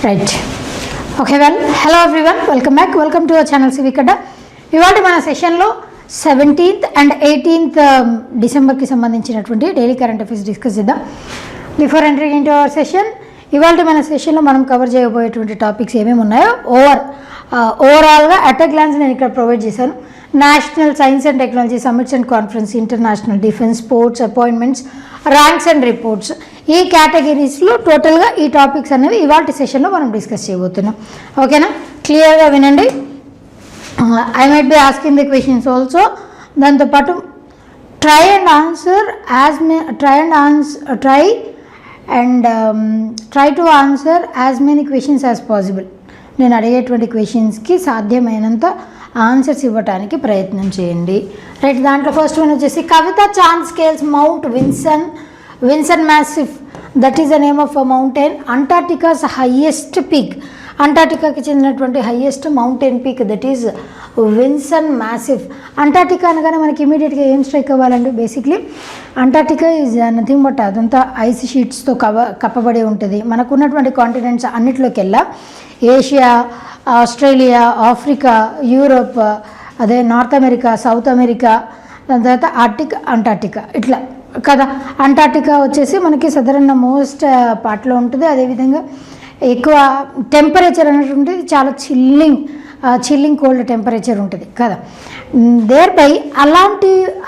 Right okay hello everyone, welcome back, welcome to our channel సివికడ్డ. ఇవాళ మన సెషన్లో 17th and 18th డిసెంబర్కి సంబంధించినటువంటి డైలీ కరెంట్ అఫైర్స్ డిస్కస్ చేద్దాం. Before entering into our session, ఇవాళ మన సెషన్లో మనం కవర్ చేయబోయేటువంటి టాపిక్స్ ఏమేమి ఉన్నాయో ఓవరాల్గా అట్ ఎ గ్లాన్స్ నేను ఇక్కడ ప్రొవైడ్ చేశాను. National science and technology summits and conference, international defence, sports, appointments, ranks and reports, ఈ కేటగిరీస్లో టోటల్గా ఈ టాపిక్స్ అనేవి ఇవాళ సెషన్లో మనం డిస్కస్ చేయబోతున్నాం. ఓకేనా, క్లియర్గా వినండి. I might be asking the questions also. దాంతోపాటు try to answer as many questions as possible. నేను అడిగేటువంటి క్వశ్చన్స్కి సాధ్యమైనంత ఆన్సర్స్ ఇవ్వడానికి ప్రయత్నం చేయండి. రైట్, దాంట్లో ఫస్ట్ వన్ వచ్చేసి Kavita Chand scales mount Vinson massif, that is the name of a mountain, Antarctica's highest peak. అంటార్టికాకి చెందినటువంటి highest mountain peak that is Vinson massif. Antarctica అనగానే మనకి ఇమీడియట్గా ఏం స్ట్రైక్ అవ్వాలండి? Basically Antarctica is nothing but అదంతా ఐస్ షీట్స్తో కప్పబడి ఉంటుంది. మనకున్నటువంటి కాంటినెంట్స్ అన్నిట్లోకెల్లా ఏషియా, ఆస్ట్రేలియా, ఆఫ్రికా, యూరోప్, అదే నార్త్ అమెరికా, సౌత్ అమెరికా, దాని తర్వాత ఆర్టిక్, అంటార్టికా, ఇట్లా కదా. అంటార్టికా వచ్చేసి మనకి సదరన్ మోస్ట్ పార్ట్లో ఉంటుంది. అదేవిధంగా ఎక్కువ టెంపరేచర్ అనేటువంటిది చాలా చిల్లింగ్ కోల్డ్ టెంపరేచర్ ఉంటుంది కదా. దేర్ బై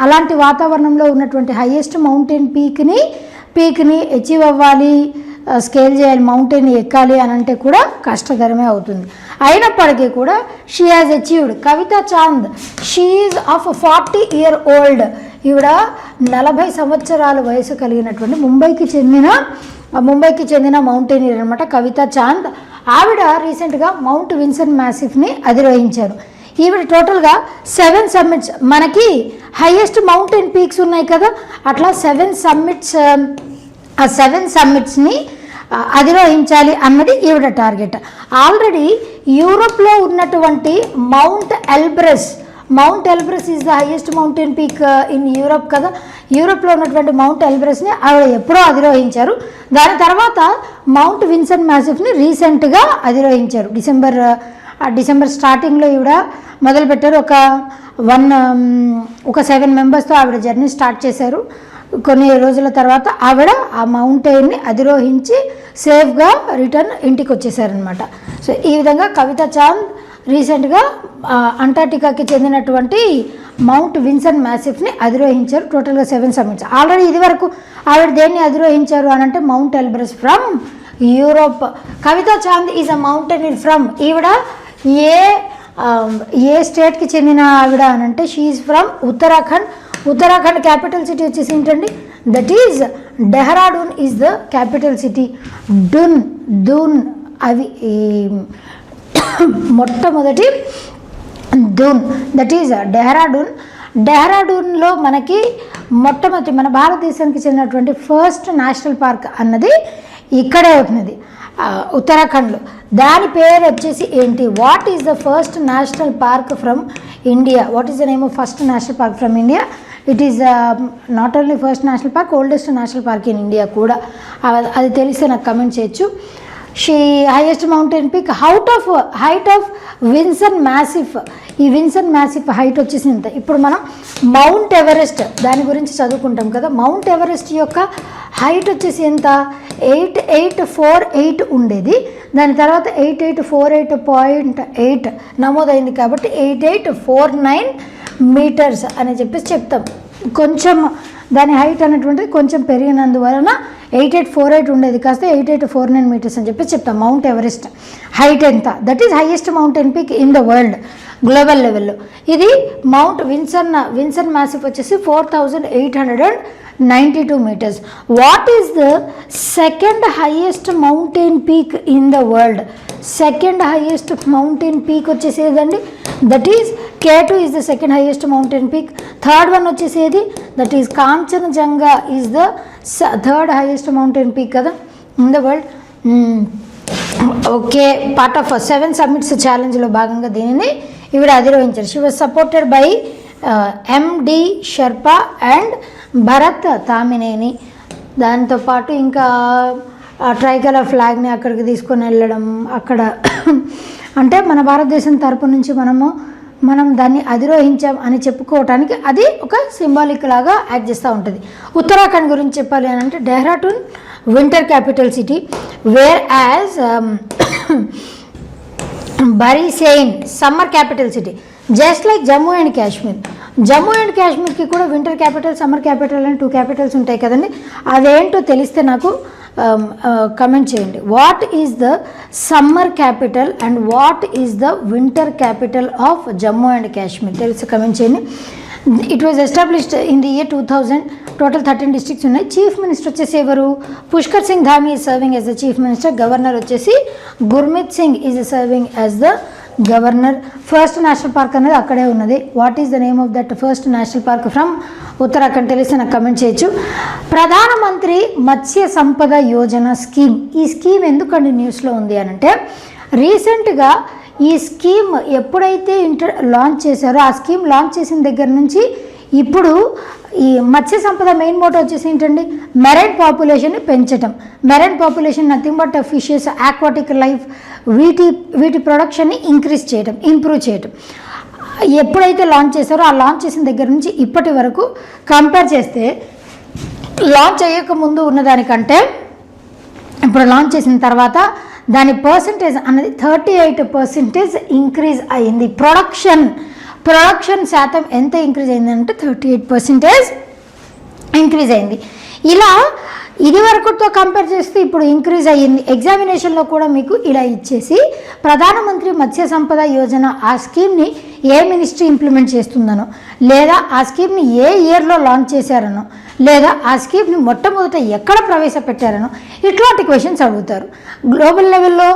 అలాంటి వాతావరణంలో ఉన్నటువంటి హైయెస్ట్ మౌంటైన్ పీక్ని అచీవ్ అవ్వాలి, స్కేల్ చేయాలి, మౌంటైన్ ఎక్కాలి అని అంటే కూడా కష్టతరమే అవుతుంది. అయినప్పటికీ కూడా she has achieved. Kavitha Chand, she is of 40 year old. ఈవిడ 40 సంవత్సరాల వయసు కలిగినటువంటి ముంబైకి చెందిన మౌంటైనియర్ అనమాట కవిత చాంద్. ఆవిడ రీసెంట్గా మౌంట్ విన్సన్ మ్యాసిఫ్ని అధిరోహించారు. ఈవిడ టోటల్గా 7 సమ్మిట్స్, మనకి హైయెస్ట్ మౌంటైన్ పీక్స్ ఉన్నాయి కదా, అట్లా 7 సమ్మిట్స్, ఆ 7 సమ్మిట్స్ని అధిరోహించాలి అన్నది ఈవిడ టార్గెట్. ఆల్రెడీ యూరోప్లో ఉన్నటువంటి mount Elbrus is the highest mountain peak in Europe కదా. యూరోప్లో ఉన్నటువంటి మౌంట్ ఎల్బ్రస్ని ఆవిడ ఎప్పుడో అధిరోహించారు. దాని తర్వాత మౌంట్ విన్సన్ మ్యాసిఫ్ని రీసెంట్గా అధిరోహించారు. డిసెంబర్ స్టార్టింగ్లో ఈవిడ మొదలుపెట్టారు. ఒక 7 మెంబర్స్తో ఆవిడ జర్నీ స్టార్ట్ చేశారు. కొన్ని రోజుల తర్వాత ఆవిడ ఆ మౌంటైన్ని అధిరోహించి సేఫ్గా రిటర్న్ ఇంటికి వచ్చేసారనమాట. సో ఈ విధంగా కవిత చాంద్ రీసెంట్గా అంటార్టికాకి చెందినటువంటి మౌంట్ విన్సన్ మ్యాసిఫ్ని అధిరోహించారు. టోటల్గా 7 సమ్మిట్స్. ఆల్రెడీ ఇది వరకు ఆవిడ దేన్ని అధిరోహించారు అని అంటే mount Elbrus from Europe. Kavita Chand is a mountaineer from, ఈవిడ ఏ స్టేట్కి చెందిన ఆవిడ అని అంటే she is from Uttarakhand capital city వచ్చేసి ఏంటండి? That is Dehradun is the capital city. Doon అవి మొట్టమొదటి దూన్, దట్ ఈజ్ డెహ్రాడూన్లో మనకి మొట్టమొదటి మన భారతదేశానికి చెందినటువంటి ఫస్ట్ నేషనల్ పార్క్ అన్నది ఇక్కడే ఉన్నది, ఉత్తరాఖండ్లో. దాని పేరు వచ్చేసి ఏంటి? What is the first national park from India? What is the name of first national park from India? It is not only first national park, oldest national park in India కూడా. అది తెలిస్తే నాకు కమెంట్ చేయొచ్చు. She highest mountain peak height of Vinson massif. ఈ Vinson మ్యాసిఫ్ height వచ్చేసి ఇంత. ఇప్పుడు మనం మౌంట్ ఎవరెస్ట్ దాని గురించి చదువుకుంటాం కదా. మౌంట్ ఎవరెస్ట్ యొక్క హైట్ వచ్చేసి ఎంత? 8848 ఉండేది. దాని తర్వాత 8848.8 నమోదైంది కాబట్టి 8849 మీటర్స్ అని చెప్పేసి చెప్తాం. కొంచెం దాని హైట్ అనేటువంటిది కొంచెం పెరిగినందువలన 8848 ఉండేది కాస్త 8849 మీటర్స్ అని చెప్పి చెప్తాం. మౌంట్ ఎవరెస్ట్ హైట్ ఎంత? That is highest mountain peak in the world global లెవెల్లో. ఇది మౌంట్ విన్సన్ మ్యాసిఫ్ వచ్చేసి 4892 meters. What is the second highest mountain peak in the world? Second highest mountain peak వచ్చేసేదండి that is K2 is the second highest mountain peak. Third one వచ్చేసేది that is Kanchenjunga is the third highest mountain peak కదా in the world. Okay, part of 7 summits ఛాలెంజ్లో భాగంగా దీనిని ఈవిడ అధిరోహించారు. She was supported by MD Sherpa and Bharath Tamineni. దాంతోపాటు ఇంకా tricolour ఫ్లాగ్ని అక్కడికి తీసుకొని వెళ్ళడం, అక్కడ అంటే మన భారతదేశం తరపు నుంచి మనం దాన్ని అధిరోహించాం అని చెప్పుకోవటానికి అది ఒక సింబాలిక్ లాగా యాక్ట్ చేస్తూ ఉంటుంది. ఉత్తరాఖండ్ గురించి చెప్పాలి అని అంటే Dehradun winter capital city, where as Gairsain summer capital city, just like Jammu and Kashmir. Jammu and కాశ్మీర్కి కూడా వింటర్ క్యాపిటల్, సమ్మర్ క్యాపిటల్ అని 2 క్యాపిటల్స్ ఉంటాయి కదండి. అదేంటో తెలిస్తే నాకు కమెంట్ చేయండి. What is the summer capital and what is the winter capital of Jammu and Kashmir తెలిసి కమెంట్ చేయండి. It was established in the year 2000. Total 13 districts ఉన్నాయి. చీఫ్ మినిస్టర్ వచ్చేసి ఎవరు? Pushkar Singh Dhami is serving as the chief minister. Governor వచ్చేసి Gurmit Singh is serving as the governor. First national park అనేది అక్కడే ఉన్నది. What is the name of that first national park from Uttarakhand తెలిసి నాకు comment చేయొచ్చు. ప్రధానమంత్రి మత్స్య సంపద యోజన స్కీమ్, ఈ స్కీమ్ ఎందుకండి న్యూస్లో ఉంది అని అంటే రీసెంట్గా ఈ స్కీమ్ ఎప్పుడైతే లాంచ్ చేశారో ఆ స్కీమ్ లాంచ్ చేసిన దగ్గర నుంచి ఇప్పుడు ఈ మత్స్య సంపద మెయిన్ మోటో వచ్చేసి ఏంటండి, మెరైన్ పాపులేషన్ని పెంచటం. Marine population nothing but fishes, aquatic life, వీటి ప్రొడక్షన్ని ఇంక్రీజ్ చేయటం, ఇంప్రూవ్ చేయటం. ఎప్పుడైతే లాంచ్ చేశారో ఆ లాంచ్ చేసిన దగ్గర నుంచి ఇప్పటి వరకు కంపేర్ చేస్తే లాంచ్ అయ్యక ముందు ఉన్నదానికంటే ఇప్పుడు లాంచ్ చేసిన తర్వాత దాని పర్సంటేజ్ అనేది 38% ఇంక్రీజ్ అయింది. ప్రొడక్షన్ శాతం ఎంత ఇంక్రీజ్ అయిందంటే 38% ఇంక్రీజ్ అయింది. ఇలా ఇది వరకుతో కంపేర్ చేస్తే ఇప్పుడు ఇంక్రీజ్ అయ్యింది. ఎగ్జామినేషన్లో కూడా మీకు ఇలా ఇచ్చేసి ప్రధానమంత్రి మత్స్య సంపద యోజన ఆ స్కీమ్ని ఏ మినిస్ట్రీ ఇంప్లిమెంట్ చేస్తుందనో, లేదా ఆ స్కీమ్ని ఏ ఇయర్లో లాంచ్ చేశారనో, లేదా ఆ స్కీమ్ని మొట్టమొదట ఎక్కడ ప్రవేశపెట్టారనో ఇట్లాంటి క్వశ్చన్స్ అడుగుతారు. గ్లోబల్ లెవెల్లో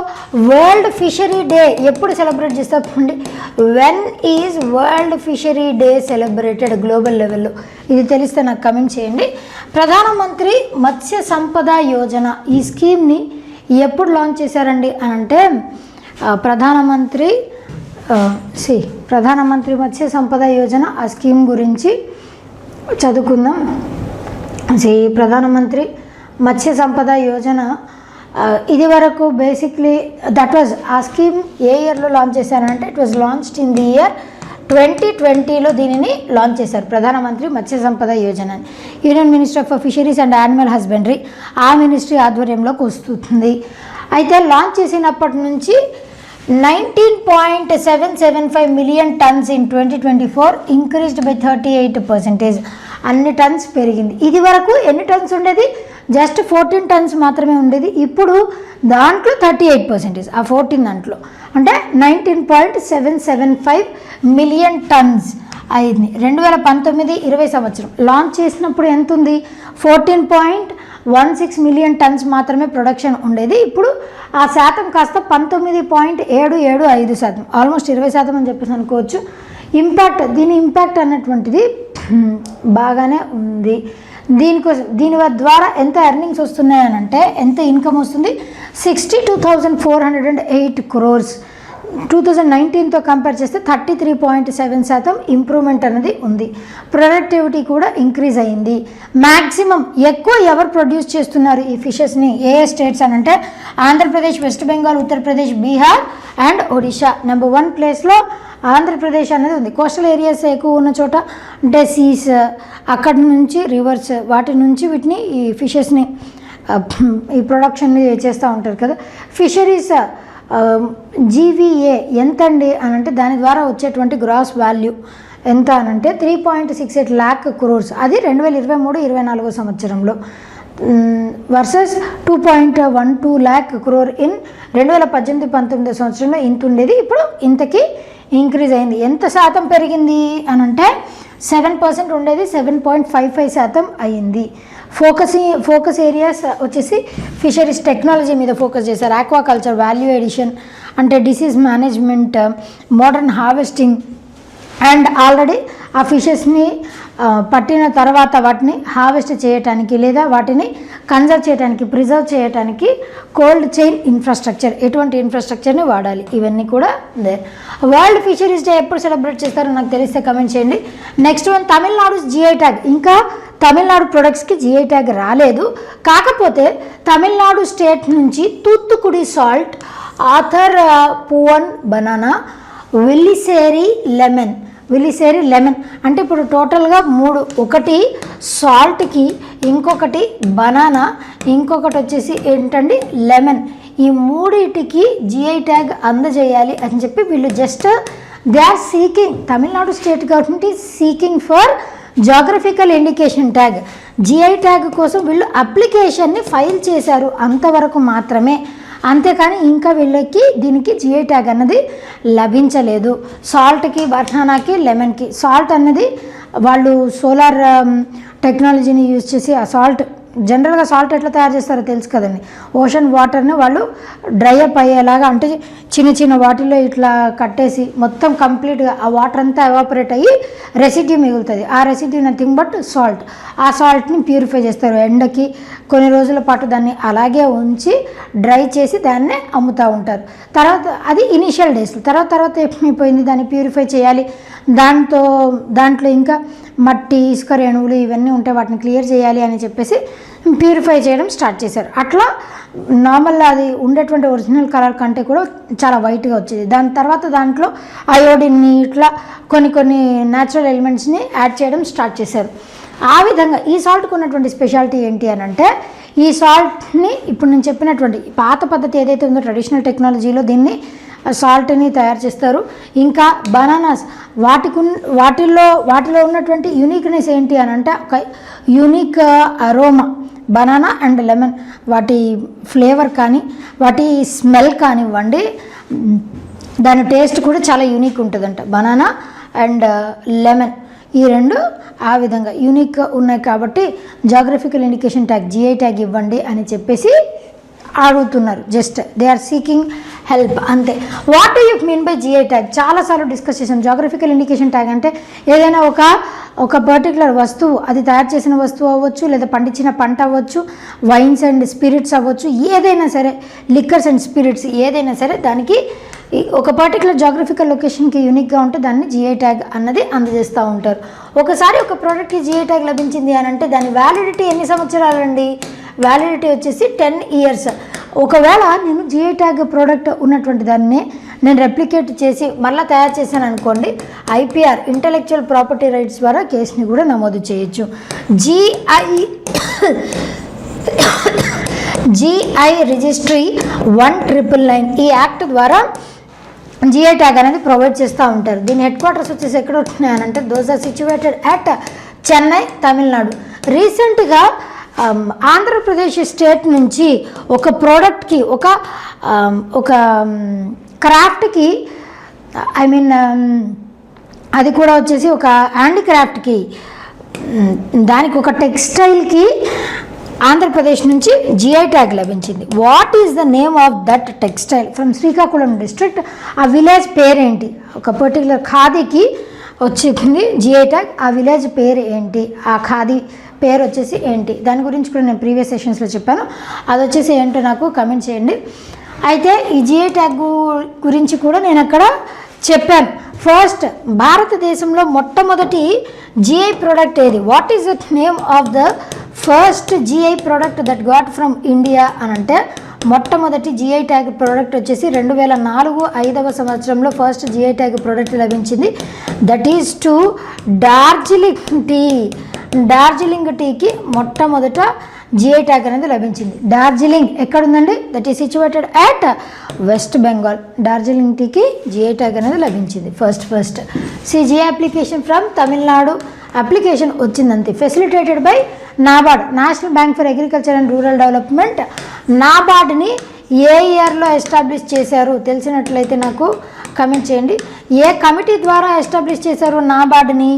వరల్డ్ ఫిషరీ డే ఎప్పుడు సెలబ్రేట్ చేస్తారండి? When is world fishery day celebrated global లెవెల్లో? ఇది తెలిస్తే నాకు కమెంట్ చేయండి. ప్రధానమంత్రి మత్స్య సంపద యోజన ఈ స్కీమ్ని ఎప్పుడు లాంచ్ చేశారండి అని అంటే ప్రధానమంత్రి మత్స్య సంపద యోజన ఆ స్కీమ్ గురించి చదువుకుందాం. ప్రధానమంత్రి మత్స్య సంపద యోజన ఇది వరకు బేసిక్లీ దట్ వాజ్ ఆ స్కీమ్ ఏ ఇయర్లో లాంచ్ చేశారంటే it was launched in the year 2020లో దీనిని లాంచ్ చేశారు. Pradhan Mantri Matsya Sampada Yojana union minister for fisheries and animal husbandry ఆ మినిస్ట్రీ ఆధ్వర్యంలోకి వస్తుంది. అయితే లాంచ్ చేసినప్పటి నుంచి 19.775 million tons in 2024 increased by 38%. అన్ని టన్స్ పెరిగింది. ఇది వరకు ఎన్ని టన్స్ ఉండేది? జస్ట్ 14 టన్స్ మాత్రమే ఉండేది. ఇప్పుడు దాంట్లో 38%, ఆ 14 దాంట్లో అంటే 19.775 million tons అయింది. 2019-20 సంవత్సరం లాంచ్ చేసినప్పుడు ఎంత ఉంది? 14.16 million tons మాత్రమే ప్రొడక్షన్ ఉండేది. ఇప్పుడు ఆ శాతం కాస్త 19.775%, ఆల్మోస్ట్ 20% అని చెప్పేసి అనుకోవచ్చు. దీని ఇంపాక్ట్ అన్నటువంటిది బాగానే ఉంది. దీని ద్వారా ఎంత ఎర్నింగ్స్ వస్తున్నాయని అంటే ఎంత ఇన్కమ్ వస్తుంది? 62,408 crores. 2019తో కంపేర్ చేస్తే 33.7% ఇంప్రూవ్మెంట్ అనేది ఉంది. ప్రొడక్టివిటీ కూడా ఇంక్రీజ్ అయింది. మ్యాక్సిమం ఎక్కువ ఎవరు ప్రొడ్యూస్ చేస్తున్నారు ఈ ఫిషెస్ని? ఏ స్టేట్స్ అని అంటే Andhra Pradesh, west Bengal, Uttar Pradesh, Bihar and Odisha. Number 1 ప్లేస్లో ఆంధ్రప్రదేశ్ అనేది ఉంది. కోస్టల్ ఏరియాస్ ఎక్కువ ఉన్న చోట అంటే సీస్, అక్కడి నుంచి రివర్స్, వాటి నుంచి వీటిని ఈ ఫిషెస్ని ఈ ప్రొడక్షన్ని చేస్తూ ఉంటారు కదా. ఫిషరీస్ జీవీఏ ఎంత అండి అని అంటే దాని ద్వారా వచ్చేటువంటి గ్రాస్ వాల్యూ ఎంత అని అంటే 3.68 lakh crores. అది 2023-24 సంవత్సరంలో వర్సెస్ 2.12 lakh crore ఇన్ 2018-19 సంవత్సరంలో ఇంత ఉండేది. ఇప్పుడు ఇంతకీ ఇంక్రీజ్ అయింది. ఎంత శాతం పెరిగింది అని అంటే 7% ఉండేది 7.55% అయ్యింది. ఫోకస్ ఏరియాస్ వచ్చేసి ఫిషరీస్ టెక్నాలజీ మీద ఫోకస్ చేశారు. ఆక్వాకల్చర్, వాల్యూ ఎడిషన్ అంటే disease management, modern harvesting, and already ఆ ఫిషెస్ని పట్టిన తర్వాత వాటిని హార్వెస్ట్ చేయడానికి లేదా వాటిని కన్జర్వ్ చేయడానికి, ప్రిజర్వ్ చేయడానికి కోల్డ్ చైన్ ఇన్ఫ్రాస్ట్రక్చర్, ఎటువంటి ఇన్ఫ్రాస్ట్రక్చర్ని వాడాలి, ఇవన్నీ కూడా దేర్. వరల్డ్ ఫిషరీస్ డే ఎప్పుడు సెలబ్రేట్ చేస్తారో నాకు తెలిస్తే కమెంట్ చేయండి. Next one, Tamil Nadu GI tag. ఇంకా తమిళనాడు ప్రొడక్ట్స్కి జిఐ ట్యాగ్ రాలేదు, కాకపోతే తమిళనాడు స్టేట్ నుంచి Thoothukudi salt, other Poovan banana, Villisseri lemon అంటే ఇప్పుడు టోటల్గా 3, ఒకటి సాల్ట్కి, ఇంకొకటి బనానా, ఇంకొకటి వచ్చేసి ఏంటండి లెమన్. ఈ 3టికి జిఐ ట్యాగ్ అందజేయాలి అని చెప్పి వీళ్ళు just they are seeking, Tamil Nadu state government is seeking for geographical indication tag. GI tag కోసం వీళ్ళు అప్లికేషన్ని ఫైల్ చేశారు, అంతవరకు మాత్రమే. అంతేకాని ఇంకా వీళ్ళకి దీనికి జిఐ ట్యాగ్ అన్నది లభించలేదు. సాల్ట్కి, బనానాకి, లెమన్కి. సాల్ట్ అన్నది వాళ్ళు సోలార్ టెక్నాలజీని యూజ్ చేసి ఆ సాల్ట్, జనరల్గా సాల్ట్ ఎట్లా తయారు చేస్తారో తెలుసు కదండి. ఓషన్ వాటర్ని వాళ్ళు డ్రై అప్ అయ్యేలాగా, అంటే చిన్న చిన్న వాటిల్లో ఇట్లా కట్టేసి మొత్తం కంప్లీట్గా ఆ వాటర్ అంతా ఎవాపరేట్ అయ్యి రెసిడ్యూ మిగులుతుంది. ఆ రెసిడ్యూ నథింగ్ బట్ సాల్ట్. ఆ సాల్ట్ని ప్యూరిఫై చేస్తారు. ఎండకి కొన్ని రోజుల పాటు దాన్ని అలాగే ఉంచి డ్రై చేసి దాన్నే అమ్ముతూ ఉంటారు. తర్వాత అది ఇనీషియల్ డేస్. తర్వాత ఏమైపోయింది, దాన్ని ప్యూరిఫై చేయాలి. దాంట్లో ఇంకా మట్టి, ఇసుక రేణువులు ఇవన్నీ ఉంటే వాటిని క్లియర్ చేయాలి అని చెప్పేసి ప్యూరిఫై చేయడం స్టార్ట్ చేశారు. అట్లా నార్మల్ అది ఉండేటువంటి ఒరిజినల్ కలర్ కంటే కూడా చాలా వైట్గా వచ్చేది. దాని తర్వాత దాంట్లో అయోడిన్ని ఇట్లా కొన్ని న్యాచురల్ ఎలిమెంట్స్ని యాడ్ చేయడం స్టార్ట్ చేశారు. ఆ విధంగా ఈ సాల్ట్కి ఉన్నటువంటి స్పెషాలిటీ ఏంటి అని అంటే, ఈ సాల్ట్ని ఇప్పుడు నేను చెప్పినటువంటి పాత పద్ధతి ఏదైతే ఉందో ట్రెడిషనల్ టెక్నాలజీలో దీన్ని సాల్ట్ని తయారు చేస్తారు. ఇంకా బనానాస్, వాటిలో ఉన్నటువంటి యూనిక్నెస్ ఏంటి అని అంటే ఒక unique aroma, banana and lemon, వాటి ఫ్లేవర్ కానీ వాటి స్మెల్ కానివ్వండి, దాని టేస్ట్ కూడా చాలా యూనిక్ ఉంటుందంట. బనానా అండ్ లెమన్ ఈ రెండు ఆ విధంగా యూనిక్గా ఉన్నాయి కాబట్టి geographical indication tag, GI tag ఇవ్వండి అని చెప్పేసి అడుగుతున్నారు. Just they are seeking help, అంతే. What do you mean by GI tag? చాలాసార్లు డిస్కస్ చేసాం. జాగ్రఫికల్ ఇండికేషన్ ట్యాగ్ అంటే ఏదైనా ఒక పర్టికులర్ వస్తువు, అది తయారు చేసిన వస్తువు అవ్వచ్చు, లేదా పండించిన పంట అవ్వచ్చు, వైన్స్ అండ్ స్పిరిట్స్ అవ్వచ్చు, ఏదైనా సరే, లిక్కర్స్ అండ్ స్పిరిట్స్ ఏదైనా సరే, దానికి ఒక పర్టికులర్ జాగ్రఫికల్ లొకేషన్కి యూనిక్గా ఉంటే దాన్ని జిఐ ట్యాగ్ అన్నది అందజేస్తూ ఉంటారు. ఒకసారి ఒక ప్రోడక్ట్కి జిఐ ట్యాగ్ లభించింది అని అంటే దాని వ్యాలిడిటీ ఎన్ని సంవత్సరాలండి? వ్యాలిడిటీ వచ్చేసి 10 years. ఒకవేళ నేను జిఐ ట్యాగ్ ప్రోడక్ట్ ఉన్నటువంటి దాన్ని నేను రెప్లికేట్ చేసి మళ్ళీ తయారు చేశాను అనుకోండి, ఐపీఆర్, ఇంటలెక్చువల్ ప్రాపర్టీ రైట్స్ ద్వారా కేసుని కూడా నమోదు చేయొచ్చు. జిఐ రిజిస్ట్రీ 1999 ఈ యాక్ట్ ద్వారా జిఐ ట్యాగ్ అనేది ప్రొవైడ్ చేస్తూ ఉంటారు. దీని హెడ్ క్వార్టర్స్ వచ్చేసి ఎక్కడ ఉంటున్నాయనంటే those are situated at Chennai, Tamil Nadu. రీసెంట్గా ఆంధ్రప్రదేశ్ స్టేట్ నుంచి ఒక ప్రోడక్ట్కి, ఒక క్రాఫ్ట్కి, ఐ మీన్ అది కూడా వచ్చేసి ఒక హ్యాండీక్రాఫ్ట్కి, దానికి ఒక టెక్స్టైల్కి ఆంధ్రప్రదేశ్ నుంచి జిఐ ట్యాగ్ లభించింది. What is the name of that textile from Srikakulam district? ఆ విలేజ్ పేరేంటి? ఒక పర్టికులర్ ఖాదీకి వచ్చింది జిఐ ట్యాగ్, ఆ విలేజ్ పేరు ఏంటి? ఆ ఖాదీ పేరు వచ్చేసి ఏంటి? దాని గురించి కూడా నేను ప్రీవియస్ సెషన్స్లో చెప్పాను. అది వచ్చేసి ఏంటో నాకు కమెంట్ చేయండి. అయితే ఈ జిఐ ట్యాగ్ గురించి కూడా నేను అక్కడ చెప్పాను. ఫస్ట్, భారతదేశంలో మొట్టమొదటి జిఐ ప్రోడక్ట్ ఏది? What is the name of the first GI product that got from India అని అంటే, మొట్టమొదటి జిఐ ట్యాగ్ ప్రోడక్ట్ వచ్చేసి 2004 5వ సంవత్సరంలో ఫస్ట్ జిఐ ట్యాగ్ ప్రోడక్ట్ లభించింది. That is to Darjeeling tea. Darjeeling టీకి మొట్టమొదట జిఐ ట్యాగ్ అనేది లభించింది. డార్జిలింగ్ ఎక్కడుందండి? That is situated at West Bengal. Darjeeling టీకి జిఐ ట్యాగ్ అనేది లభించింది first. GI application from Tamil Nadu application వచ్చిందంతే. Facilitated by NABARD, national bank for agriculture and rural development. నాబార్డ్ని ఏ ఇయర్లో ఎస్టాబ్లిష్ చేశారు తెలిసినట్లయితే నాకు కమెంట్ చేయండి. ఏ కమిటీ ద్వారా ఎస్టాబ్లిష్ చేశారు నాబార్డ్ని?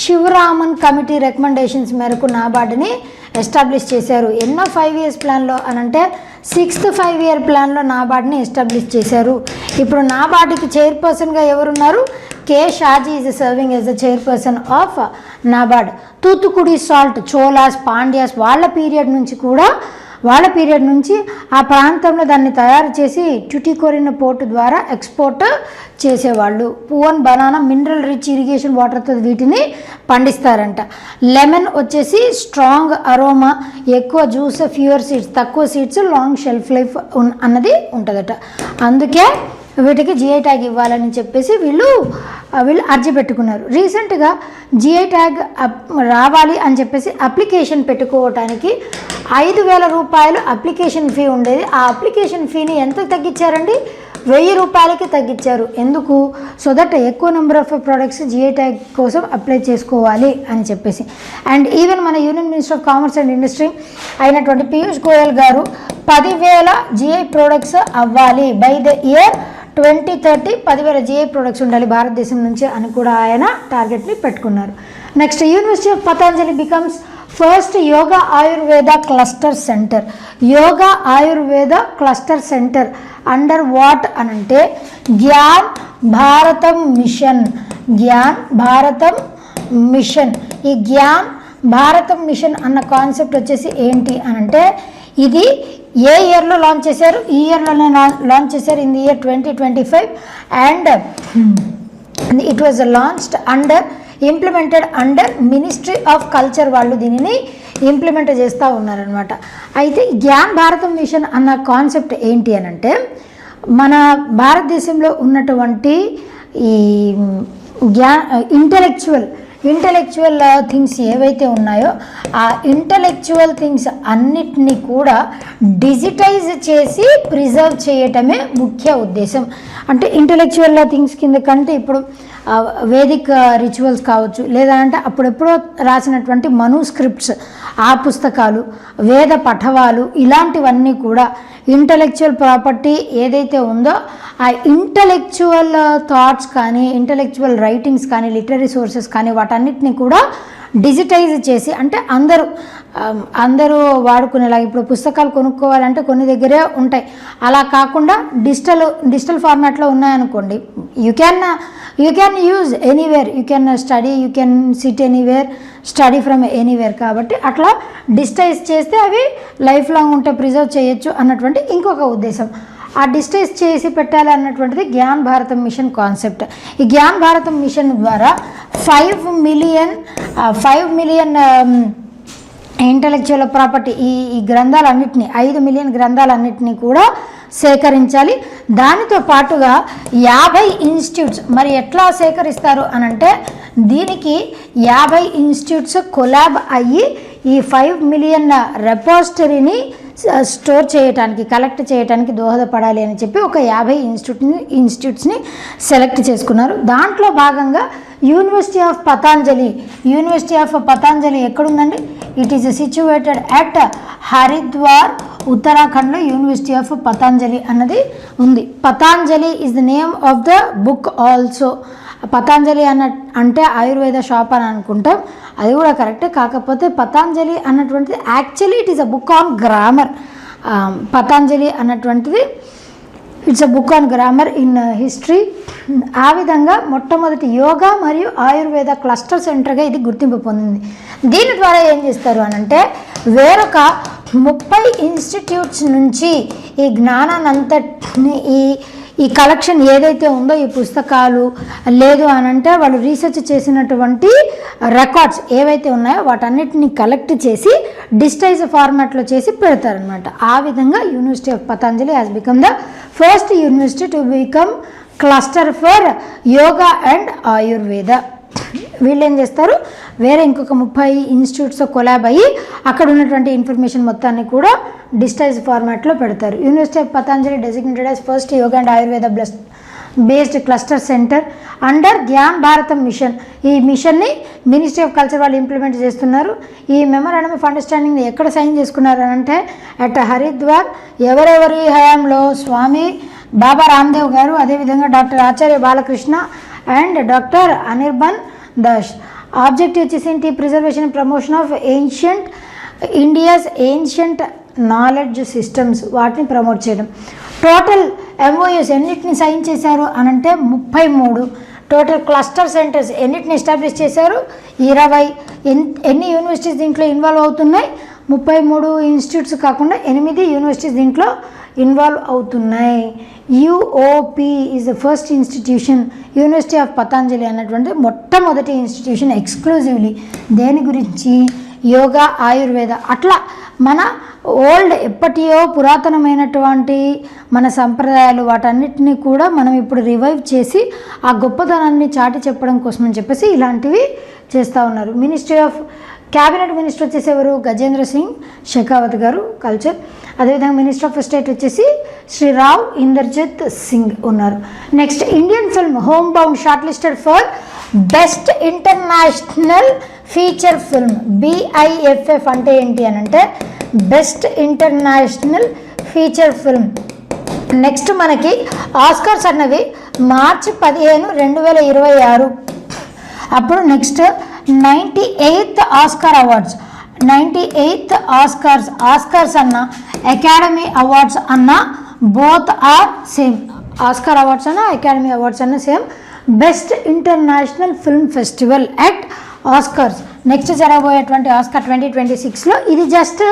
శివరామన్ కమిటీ రికమెండేషన్స్ మేరకు నాబార్డ్ని ఎస్టాబ్లిష్ చేశారు. ఎన్నో 5 years ప్లాన్లో అని అంటే 6th 5-year ప్లాన్లో నాబార్డ్ని ఎస్టాబ్లిష్ చేశారు. ఇప్పుడు నాబార్డ్కి చైర్పర్సన్గా ఎవరున్నారు? K Shaji is serving as the chairperson of NABARD. Thoothukudi salt, Cholas, Pandyas వాళ్ళ పీరియడ్ నుంచి ఆ ప్రాంతంలో దాన్ని తయారు చేసి ట్యుటికోరిన్ పోర్ట్ ద్వారా ఎక్స్పోర్ట్ చేసేవాళ్ళు. పువన్ బనానా మినరల్ రిచ్ ఇరిగేషన్ వాటర్తో వీటిని పండిస్తారంట. లెమన్ వచ్చేసి స్ట్రాంగ్ అరోమా, ఎక్కువ జ్యూస్, ఫ్యూయర్ సీడ్స్, తక్కువ సీడ్స్, లాంగ్ షెల్ఫ్ లైఫ్ అన్నది ఉంటుందట. అందుకే వీటికి జిఐ ట్యాగ్ ఇవ్వాలని చెప్పేసి వీళ్ళు అర్జీ పెట్టుకున్నారు. రీసెంట్గా జిఐ ట్యాగ్ రావాలి అని చెప్పేసి అప్లికేషన్ పెట్టుకోవటానికి 5,000 రూపాయలు అప్లికేషన్ ఫీ ఉండేది. ఆ అప్లికేషన్ ఫీని ఎంత తగ్గించారండి? 1,000 రూపాయలకి తగ్గించారు. ఎందుకు? సో దట్ ఎక్కువ number of products GI tag కోసం అప్లై చేసుకోవాలి అని చెప్పేసి. అండ్ ఈవెన్ మన union minister of commerce and industry అయినటువంటి పీయూష్ గోయల్ గారు 10,000 జిఐ ప్రొడక్ట్స్ అవ్వాలి by the year 2030. 10,000 GI products ఉండాలి భారతదేశం నుంచి అని కూడా ఆయన టార్గెట్ని పెట్టుకున్నారు. Next, university of Patanjali becomes first yoga Ayurveda cluster centre. Yoga Ayurveda cluster centre under what అనంటే జ్ఞాన్ భారతం మిషన్. జ్ఞాన్ భారతం మిషన్. ఈ జ్ఞాన్ భారతం మిషన్ అన్న కాన్సెప్ట్ వచ్చేసి ఏంటి అనంటే ఇది ఏ ఇయర్లో లాంచ్ చేశారు? ఈ ఇయర్లోనే లాంచ్ చేశారు, in the year 2025. And it was launched implemented under ministry of culture. వాళ్ళు దీనిని ఇంప్లిమెంట్ చేస్తూ ఉన్నారనమాట. అయితే జ్ఞాన్ భారతం మిషన్ అన్న కాన్సెప్ట్ ఏంటి అని అంటే మన భారతదేశంలో ఉన్నటువంటి ఈ ఇంటలెక్చువల్ థింగ్స్ ఏవైతే ఉన్నాయో ఆ ఇంటలెక్చువల్ థింగ్స్ అన్నిటినీ కూడా డిజిటైజ్ చేసి ప్రిజర్వ్ చేయటమే ముఖ్య ఉద్దేశం. అంటే ఇంటలెక్చువల్ థింగ్స్ కింద కంటే ఇప్పుడు వేదిక్ రిచువల్స్ కావచ్చు, లేదా అంటే అప్పుడెప్పుడో రాసినటువంటి మనుస్క్రిప్ట్స్, ఆ పుస్తకాలు, వేద పఠవాలు, ఇలాంటివన్నీ కూడా ఇంటలెక్చువల్ ప్రాపర్టీ ఏదైతే ఉందో ఆ ఇంటలెక్చువల్ థాట్స్ కానీ, ఇంటలెక్చువల్ రైటింగ్స్ కానీ, లిటరరీ సోర్సెస్ కానీ వాటన్నిటిని కూడా డిజిటైజ్ చేసి, అంటే అందరూ వాడుకునేలాగా. ఇప్పుడు పుస్తకాలు కొనుక్కోవాలంటే కొన్ని దగ్గరే ఉంటాయి, అలా కాకుండా డిజిటల్ ఫార్మాట్లో ఉన్నాయనుకోండి, you can use anywhere, you can study, you can SIT anywhere, study from anywhere. కాబట్టి అట్లా డిజిటైజ్ చేస్తే అవి లైఫ్ లాంగ్ ఉంటే ప్రిజర్వ్ చేయొచ్చు అన్నటువంటి ఇంకొక ఉద్దేశం. ఆ డిజిటైజ్ చేసి పెట్టాలి అన్నటువంటిది జ్ఞాన్ భారతం మిషన్ కాన్సెప్ట్. ఈ జ్ఞాన్ భారతం మిషన్ ద్వారా 5 మిలియన్ ఇంటలెక్చువల్ ప్రాపర్టీ ఈ గ్రంథాలన్నింటినీ 5 మిలియన్ గ్రంథాలన్నింటినీ కూడా సేకరించాలి. దానితో పాటుగా 50 ఇన్స్టిట్యూట్స్. మరి ఎట్లా సేకరిస్తారు అనంటే దీనికి 50 ఇన్స్టిట్యూట్స్ కొలాబ్ అయ్యి ఈ 5 మిలియన్ రెపాజిటరీని స్టోర్ చేయడానికి, కలెక్ట్ చేయడానికి దోహదపడాలి అని చెప్పి ఒక 50 ఇన్స్టిట్యూట్స్ని సెలెక్ట్ చేసుకున్నారు. దాంట్లో భాగంగా యూనివర్సిటీ ఆఫ్ పతాంజలి ఎక్కడుందండి? It is situated at Haridwar, ఉత్తరాఖండ్లో యూనివర్సిటీ ఆఫ్ పతాంజలి అన్నది ఉంది. Patanjali is the name of the book also. Patanjali అంటే ఆయుర్వేద షాప్ అని అనుకుంటాం, అది కూడా కరెక్టే. కాకపోతే పతాంజలి అన్నటువంటిది actually it is a book on grammar. Patanjali అన్నటువంటిది it's a book on grammar in history. ఆ విధంగా మొట్టమొదటి యోగా మరియు ఆయుర్వేద క్లస్టర్ సెంటర్గా ఇది గుర్తింపు పొందింది. దీని ద్వారా ఏం చేస్తారు అనంటే వేరొక 30 ఇన్స్టిట్యూట్స్ నుంచి ఈ జ్ఞానాన్నంతటిని ఈ కలెక్షన్ ఏదైతే ఉందో, ఈ పుస్తకాలు లేదు అనంటే వాళ్ళు రీసెర్చ్ చేసినటువంటి రికార్డ్స్ ఏవైతే ఉన్నాయో వాటన్నిటిని కలెక్ట్ చేసి డిజిటైజ్ ఫార్మాట్లో చేసి పెడతారనమాట. ఆ విధంగా university of Patanjali has become the first university to become cluster for yoga and Ayurveda. వీళ్ళు ఏం చేస్తారు, వేరే ఇంకొక 30 ఇన్స్టిట్యూట్స్ కొలాబ్ అయ్యి అక్కడ ఉన్నటువంటి ఇన్ఫర్మేషన్ మొత్తాన్ని కూడా డిజిటైజ్ ఫార్మాట్లో పెడతారు. University of Patanjali designated as first yoga and Ayurveda based cluster centre under Gyan Bharatam mission. ఈ మిషన్ని మినిస్ట్రీ ఆఫ్ కల్చర్ వాళ్ళు ఇంప్లిమెంట్ చేస్తున్నారు. ఈ మెమరాండమ్ ఆఫ్ అండర్స్టాండింగ్ని ఎక్కడ సైన్ చేసుకున్నారు అంటే అట్ హరిద్వార్. ఎవరెవరి హయాంలో? స్వామి బాబా రామ్దేవ్ గారు, అదేవిధంగా doctor Acharya Balakrishna and doctor Anirban Das. Objective వచ్చేసి ఏంటి? Preservation promotion of ancient India's ancient knowledge systems వాటిని ప్రమోట్ చేయడం. టోటల్ ఎంఓయూస్ ఎన్నిటిని సైన్ చేశారు అని అంటే 33. టోటల్ క్లస్టర్ సెంటర్స్ ఎన్నిటిని ఎస్టాబ్లిష్ చేశారు 20. ఎన్ని యూనివర్సిటీస్ దీంట్లో ఇన్వాల్వ్ అవుతున్నాయి 33 ఇన్స్టిట్యూట్స్ కాకుండా 8 యూనివర్సిటీస్ దీంట్లో ఇన్వాల్వ్ అవుతున్నాయి. UOP is the first institution, university of Patanjali అన్నటువంటి మొట్టమొదటి ఇన్స్టిట్యూషన్ ఎక్స్క్లూజివ్లీ దేని గురించి, యోగా, ఆయుర్వేద. అట్లా మన ఓల్డ్ ఎప్పటియో పురాతనమైనటువంటి మన సంప్రదాయాలు వాటన్నిటినీ కూడా మనం ఇప్పుడు రివైవ్ చేసి ఆ గొప్పతనాన్ని చాటి చెప్పడం కోసం అని చెప్పేసి ఇలాంటివి చేస్తూ ఉన్నారు. మినిస్ట్రీ ఆఫ్ క్యాబినెట్ మినిస్టర్ వచ్చేసి ఎవరు, గజేంద్ర సింగ్ షెకావత్ గారు కల్చర్. అదేవిధంగా మినిస్టర్ ఆఫ్ స్టేట్ వచ్చేసి శ్రీ రావ్ ఇందర్జిత్ సింగ్ ఉన్నారు. Next Indian film home bound short listed for best international feature film. BIFF అంటే ఏంటి అని అంటే best international feature film. Next మనకి ఆస్కార్స్ అన్నవి మార్చి 15, 2026. అప్పుడు next 98th Oscar awards. 98th Oscars అన్న అకాడమీ అవార్డ్స్ అన్న both are same. Oscar awards అన్న అకాడమీ అవార్డ్స్ అన్న same. Best international film festival at Oscars. Next జరగబోయేటువంటి ఆస్కార్ 2026లో ఇది జస్ట్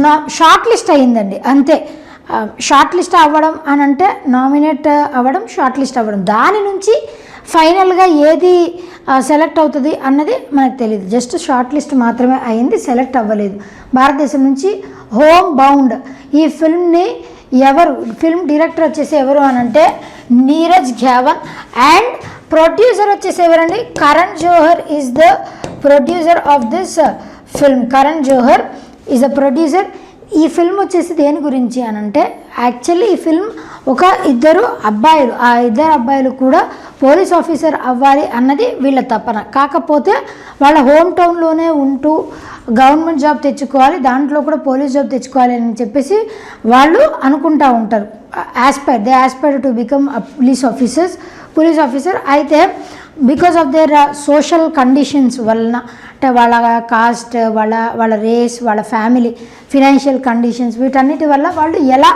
నా షార్ట్ లిస్ట్ అయ్యిందండి అంతే. షార్ట్ లిస్ట్ అవ్వడం అని అంటే నామినేట్ అవ్వడం, షార్ట్ లిస్ట్ అవ్వడం, దాని నుంచి ఫైనల్గా ఏది సెలెక్ట్ అవుతుంది అన్నది మనకు తెలియదు. జస్ట్ షార్ట్ లిస్ట్ మాత్రమే అయింది, సెలెక్ట్ అవ్వలేదు. భారతదేశం నుంచి హోమ్ బౌండ్ ఈ ఫిల్మ్ని ఎవరు, ఫిల్మ్ డైరెక్టర్ వచ్చేసి ఎవరు అని అంటే నీరజ్ ఘావన్. అండ్ ప్రొడ్యూసర్ వచ్చేసి ఎవరండి, Karan Johar is the producer of this film. Karan Johar is the producer. ఈ ఫిల్మ్ వచ్చేసి దేని గురించి అని అంటే యాక్చువల్లీ ఈ ఫిల్మ్ ఒక ఇద్దరు అబ్బాయిలు, ఆ ఇద్దరు అబ్బాయిలు కూడా పోలీస్ ఆఫీసర్ అవ్వాలి అన్నది వీళ్ళ తపన. కాకపోతే వాళ్ళ హోమ్ టౌన్లోనే ఉంటూ గవర్నమెంట్ జాబ్ తెచ్చుకోవాలి, దాంట్లో కూడా పోలీస్ జాబ్ తెచ్చుకోవాలి అని చెప్పేసి వాళ్ళు అనుకుంటూ ఉంటారు. They aspire to become police officer. అయితే because of their social conditions వలన, అంటే వాళ్ళ కాస్ట్, వాళ్ళ రేస్, వాళ్ళ ఫ్యామిలీ ఫినాన్షియల్ కండిషన్స్, వీటన్నిటి వల్ల వాళ్ళు ఎలా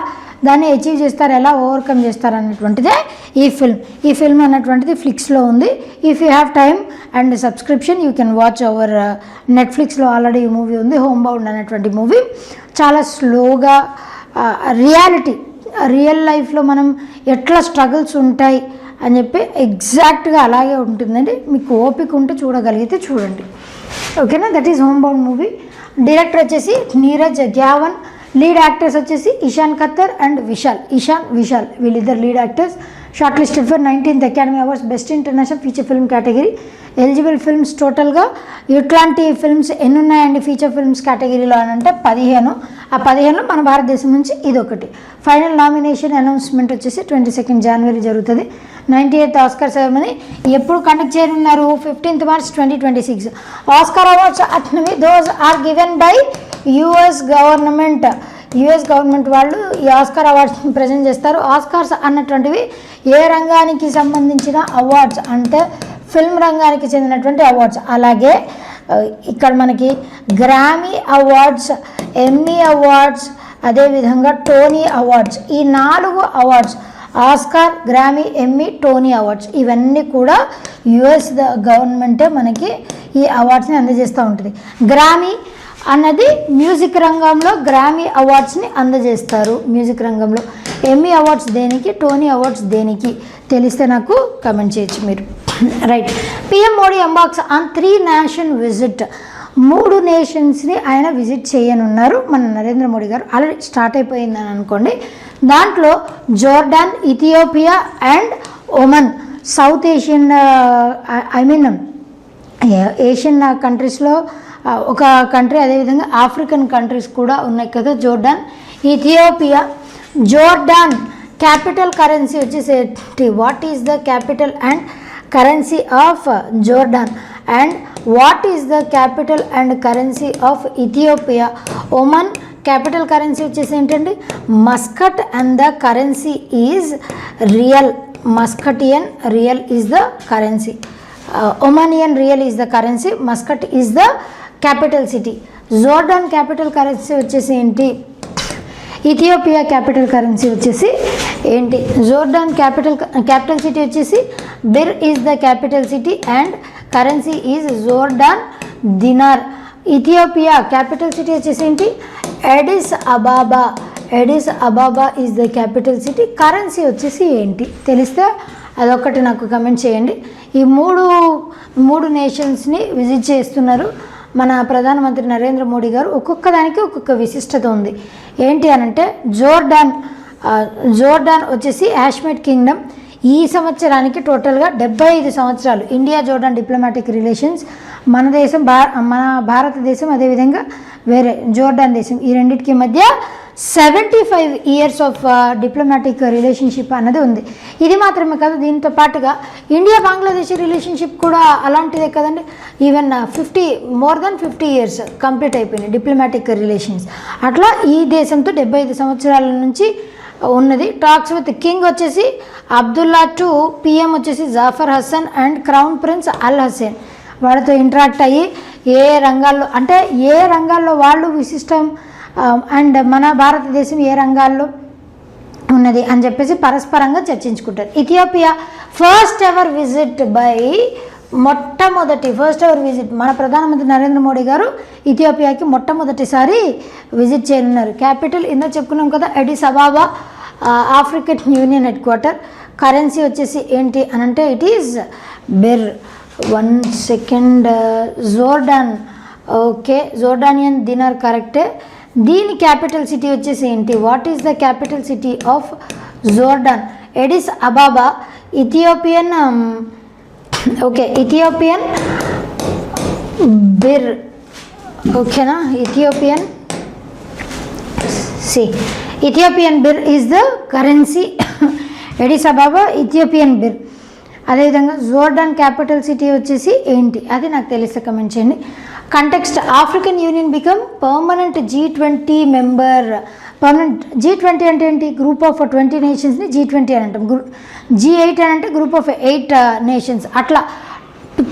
దాన్ని అచీవ్ చేస్తారు, ఎలా ఓవర్కమ్ చేస్తారు అన్నటువంటిదే ఈ ఫిల్మ్ అన్నటువంటిది ఫ్లిక్స్లో ఉంది. If you have time and subscription you can watch our నెట్ఫ్లిక్స్లో ఆల్రెడీ ఈ మూవీ ఉంది. హోమ్ బౌండ్ అనేటువంటి మూవీ చాలా స్లోగా రియల్ లైఫ్లో మనం ఎట్లా స్ట్రగుల్స్ ఉంటాయి అని చెప్పి ఎగ్జాక్ట్గా అలాగే ఉంటుందండి. మీకు ఓపిక ఉంటే చూడగలిగితే చూడండి, ఓకేనా. That is home bound movie. Director వచ్చేసి నీరజ్ ఘావన్. లీడ్ యాక్టర్స్ వచ్చేసి ఇషాన్ ఖత్తర్ అండ్ విశాల్ వీళ్ళిద్దరు lead actors. Short listed for 19th academy awards best international feature film category. Eligible films టోటల్గా ఇట్లాంటి ఫిల్మ్స్ ఎన్ని ఉన్నాయండి ఫీచర్ ఫిల్మ్స్ కేటగిరీలో అని అంటే 15. ఆ 15లో మన భారతదేశం నుంచి ఇదొకటి. ఫైనల్ నామినేషన్ అనౌన్స్మెంట్ వచ్చేసి 22nd January జరుగుతుంది. 98th ఆస్కార్ సెరమనీ ఎప్పుడు కండక్ట్ చేయనున్నారు, 15th March 2026. ఆస్కార్ అవార్డ్స్ అట్నవి those are given by US government వాళ్ళు ఈ ఆస్కార్ అవార్డ్స్ని ప్రజెంట్ చేస్తారు. ఆస్కార్స్ అన్నటువంటివి ఏ రంగానికి సంబంధించిన అవార్డ్స్ అంటే ఫిల్మ్ రంగానికి చెందినటువంటి అవార్డ్స్. అలాగే ఇక్కడ మనకి గ్రామీ అవార్డ్స్, ఎమ్మీ అవార్డ్స్, అదేవిధంగా టోనీ అవార్డ్స్, ఈ 4 అవార్డ్స్ ఆస్కార్, గ్రామీ, ఎమ్మీ, టోనీ అవార్డ్స్ ఇవన్నీ కూడా యుఎస్ గవర్నమెంటే మనకి ఈ అవార్డ్స్ని అందజేస్తూ ఉంటుంది. గ్రామీ అన్నది మ్యూజిక్ రంగంలో గ్రామీ అవార్డ్స్ని అందజేస్తారు మ్యూజిక్ రంగంలో. ఎమ్మీ అవార్డ్స్ దేనికి, టోనీ అవార్డ్స్ దేనికి తెలిస్తే నాకు కమెంట్ చేయొచ్చు మీరు. Right. PM Modi embarks on 3 nation visit. 3 నేషన్స్ని ఆయన విజిట్ చేయనున్నారు మన నరేంద్ర మోడీ గారు. ఆల్రెడీ స్టార్ట్ అయిపోయిందని అనుకోండి. దాంట్లో Jordan, Ethiopia and Oman. South Asian Asian కంట్రీస్లో ఒక కంట్రీ, అదేవిధంగా ఆఫ్రికన్ కంట్రీస్ కూడా ఉన్నాయి కదా, Jordan, Ethiopia. Jordan capital currency వచ్చేసి what is the capital and currency of Jordan and what is the capital and currency of Ethiopia. Oman capital currency వచ్చేసి ఏంటండి Muscat and the currency is rial. Muscatian rial is the currency. Omanian rial is the currency. Muscat is the capital city. Jordan capital currency వచ్చేసి ఏంటి? Ethiopia capital currency వచ్చేసి ఏంటి? Jordan capital city వచ్చేసి birr is the capital city and currency is Jordan dinar. Ethiopia capital city వచ్చేసి ఏంటి? Addis Ababa is the capital city. Currency వచ్చేసి ఏంటి తెలిస్తే అదొక్కటి నాకు కమెంట్ చేయండి. ఈ మూడు నేషన్స్ని విజిట్ చేస్తున్నారు మన ప్రధానమంత్రి నరేంద్ర మోడీ గారు. ఒక్కొక్క దానికి ఒక్కొక్క విశిష్టత ఉంది. ఏంటి అనంటే జోర్డాన్ వచ్చేసి హాష్మేట్ కింగ్డమ్. ఈ సంవత్సరానికి టోటల్గా 75 సంవత్సరాలు ఇండియా జోర్డాన్ డిప్లొమాటిక్ రిలేషన్స్. మన దేశం మన భారతదేశం అదేవిధంగా వేరే జోర్డాన్ దేశం ఈ రెండింటికి మధ్య 75 ఇయర్స్ ఆఫ్ డిప్లొమాటిక్ రిలేషన్షిప్ అన్నది ఉంది. ఇది మాత్రమే కాదు, దీంతో పాటుగా ఇండియా బంగ్లాదేశ్ రిలేషన్షిప్ కూడా అలాంటిదే కదండి. Even more than 50 years complete అయిపోయినాయి డిప్లొమాటిక్ రిలేషన్స్. అట్లా ఈ దేశంతో 75 సంవత్సరాల నుంచి ఉన్నది. టాక్స్ విత్ కింగ్ వచ్చేసి అబ్దుల్లా టు పిఎం వచ్చేసి Jafar Hassan and crown prince Al Hassan. వాళ్ళతో ఇంటరాక్ట్ అయ్యి ఏ రంగాల్లో వాళ్ళు విశిష్టం అండ్ మన భారతదేశం ఏ రంగాల్లో ఉన్నది అని చెప్పేసి పరస్పరంగా చర్చించుకుంటారు. ఇథియోపియా ఫస్ట్ ఎవర్ విజిట్ మన ప్రధానమంత్రి నరేంద్ర మోడీ గారు ఇథియోపియాకి మొట్టమొదటిసారి విజిట్ చేయనున్నారు. క్యాపిటల్ ఇందా చెప్పుకున్నాం కదా, ఎడిస్ అబాబా, ఆఫ్రికన్ యూనియన్ హెడ్ క్వార్టర్. కరెన్సీ వచ్చేసి ఏంటి అనంటే it is birr. 1 second. Jordan, okay, Jordanian dinar కరెక్టే. దీని క్యాపిటల్ సిటీ వచ్చేసి ఏంటి? What is the capital city of Jordan? Addis Ababa. Ethiopian birr. ఓకేనా? Ethiopian birr is the currency. Addis Ababa, Ethiopian birr. అదేవిధంగా Jordan capital city వచ్చేసి ఏంటి అది నాకు తెలిస్తే కమెంట్ చేయండి. Context: African union become permanent G20 member. Permanent G20 అంటే ఏంటి? గ్రూప్ ఆఫ్ 20 నేషన్స్ని G20 అని అంటాం. G8 అని అంటే గ్రూప్ ఆఫ్ 8 నేషన్స్. అట్లా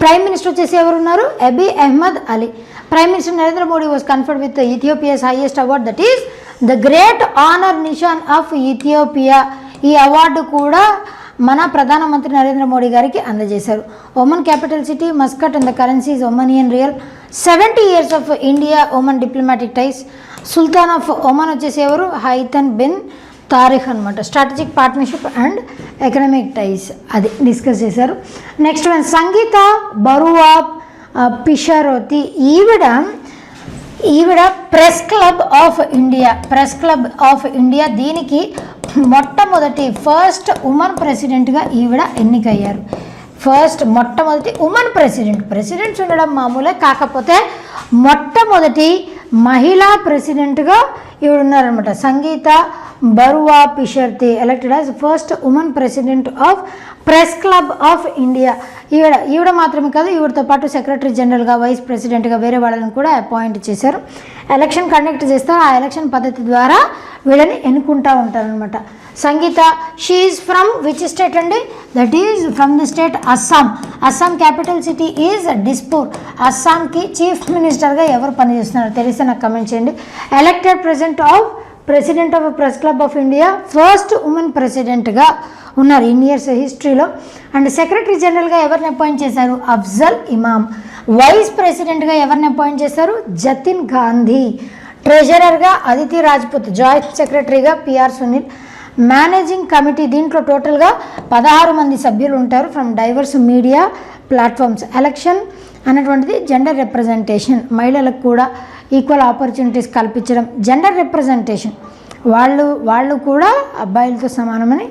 ప్రైమ్ మినిస్టర్ వచ్చేసి ఎవరున్నారు? Abiy Ahmed Ali. Prime minister Narendra Modi was conferred with Ethiopia's highest award, that is the great honour Nishan of Ethiopia. ఈ అవార్డు కూడా మన ప్రధానమంత్రి నరేంద్ర మోడీ గారికి అందజేశారు. Oman capital city Muscat and the currency is Omanian rial. 70 years of India Oman diplomatic ties. Sultan of Oman వచ్చేసి ఎవరు? Haitham bin Tariq అనమాట. Strategic partnership and economic టైస్ అది డిస్కస్ చేశారు. నెక్స్ట్ వన్ సంగీత బరువా పిషారోతి. ఈవిడ ప్రెస్ క్లబ్ ఆఫ్ ఇండియా దీనికి first women ప్రెసిడెంట్గా ఈవిడ ఎన్నికయ్యారు. మొట్టమొదటి ఉమెన్ ప్రెసిడెంట్స్ ఉండడం మామూలే, కాకపోతే మొట్టమొదటి మహిళా ప్రెసిడెంట్గా ఈవిడ ఉన్నారనమాట. Sangeeta Barua Pisharoty elected as first women president of press club of India. ఈవిడ మాత్రమే కాదు, ఈవిడతో పాటు సెక్రటరీ జనరల్గా, వైస్ ప్రెసిడెంట్గా వేరే వాళ్ళని కూడా అపాయింట్ చేశారు. ఎలక్షన్ కండక్ట్ చేస్తారు. ఆ ఎలక్షన్ పద్ధతి ద్వారా వీళ్ళని ఎన్నుకుంటూ ఉంటారనమాట. Sangeeta, she is from which state అండి? That is from the state Assam capital city is Dispur. అస్సాంకి చీఫ్ మినిస్టర్గా ఎవరు పనిచేస్తున్నారు తెలిస్తే నాకు కమెంట్ చేయండి. Elected president of press club of India first women ప్రెసిడెంట్గా ఉన్నారు ఇన్ ఇయర్స్ హిస్టరీలో. అండ్ సెక్రటరీ జనరల్గా ఎవరిని అపాయింట్ చేశారు? అఫ్జల్ ఇమామ్. వైస్ ప్రెసిడెంట్గా ఎవరిని అపాయింట్ చేశారు? జతిన్ గాంధీ. ట్రెజరర్గా అదితి రాజ్పుత్. జాయింట్ సెక్రటరీగా పిఆర్ సునీల్. మేనేజింగ్ కమిటీ దీంట్లో టోటల్గా 16 మంది సభ్యులు ఉంటారు from diverse media platforms. Election అనేటువంటిది జెండర్ రిప్రజెంటేషన్, మహిళలకు కూడా ఈక్వల్ ఆపర్చునిటీస్ కల్పించడం. జెండర్ రిప్రజెంటేషన్ వాళ్ళు కూడా అబ్బాయిలతో సమానమని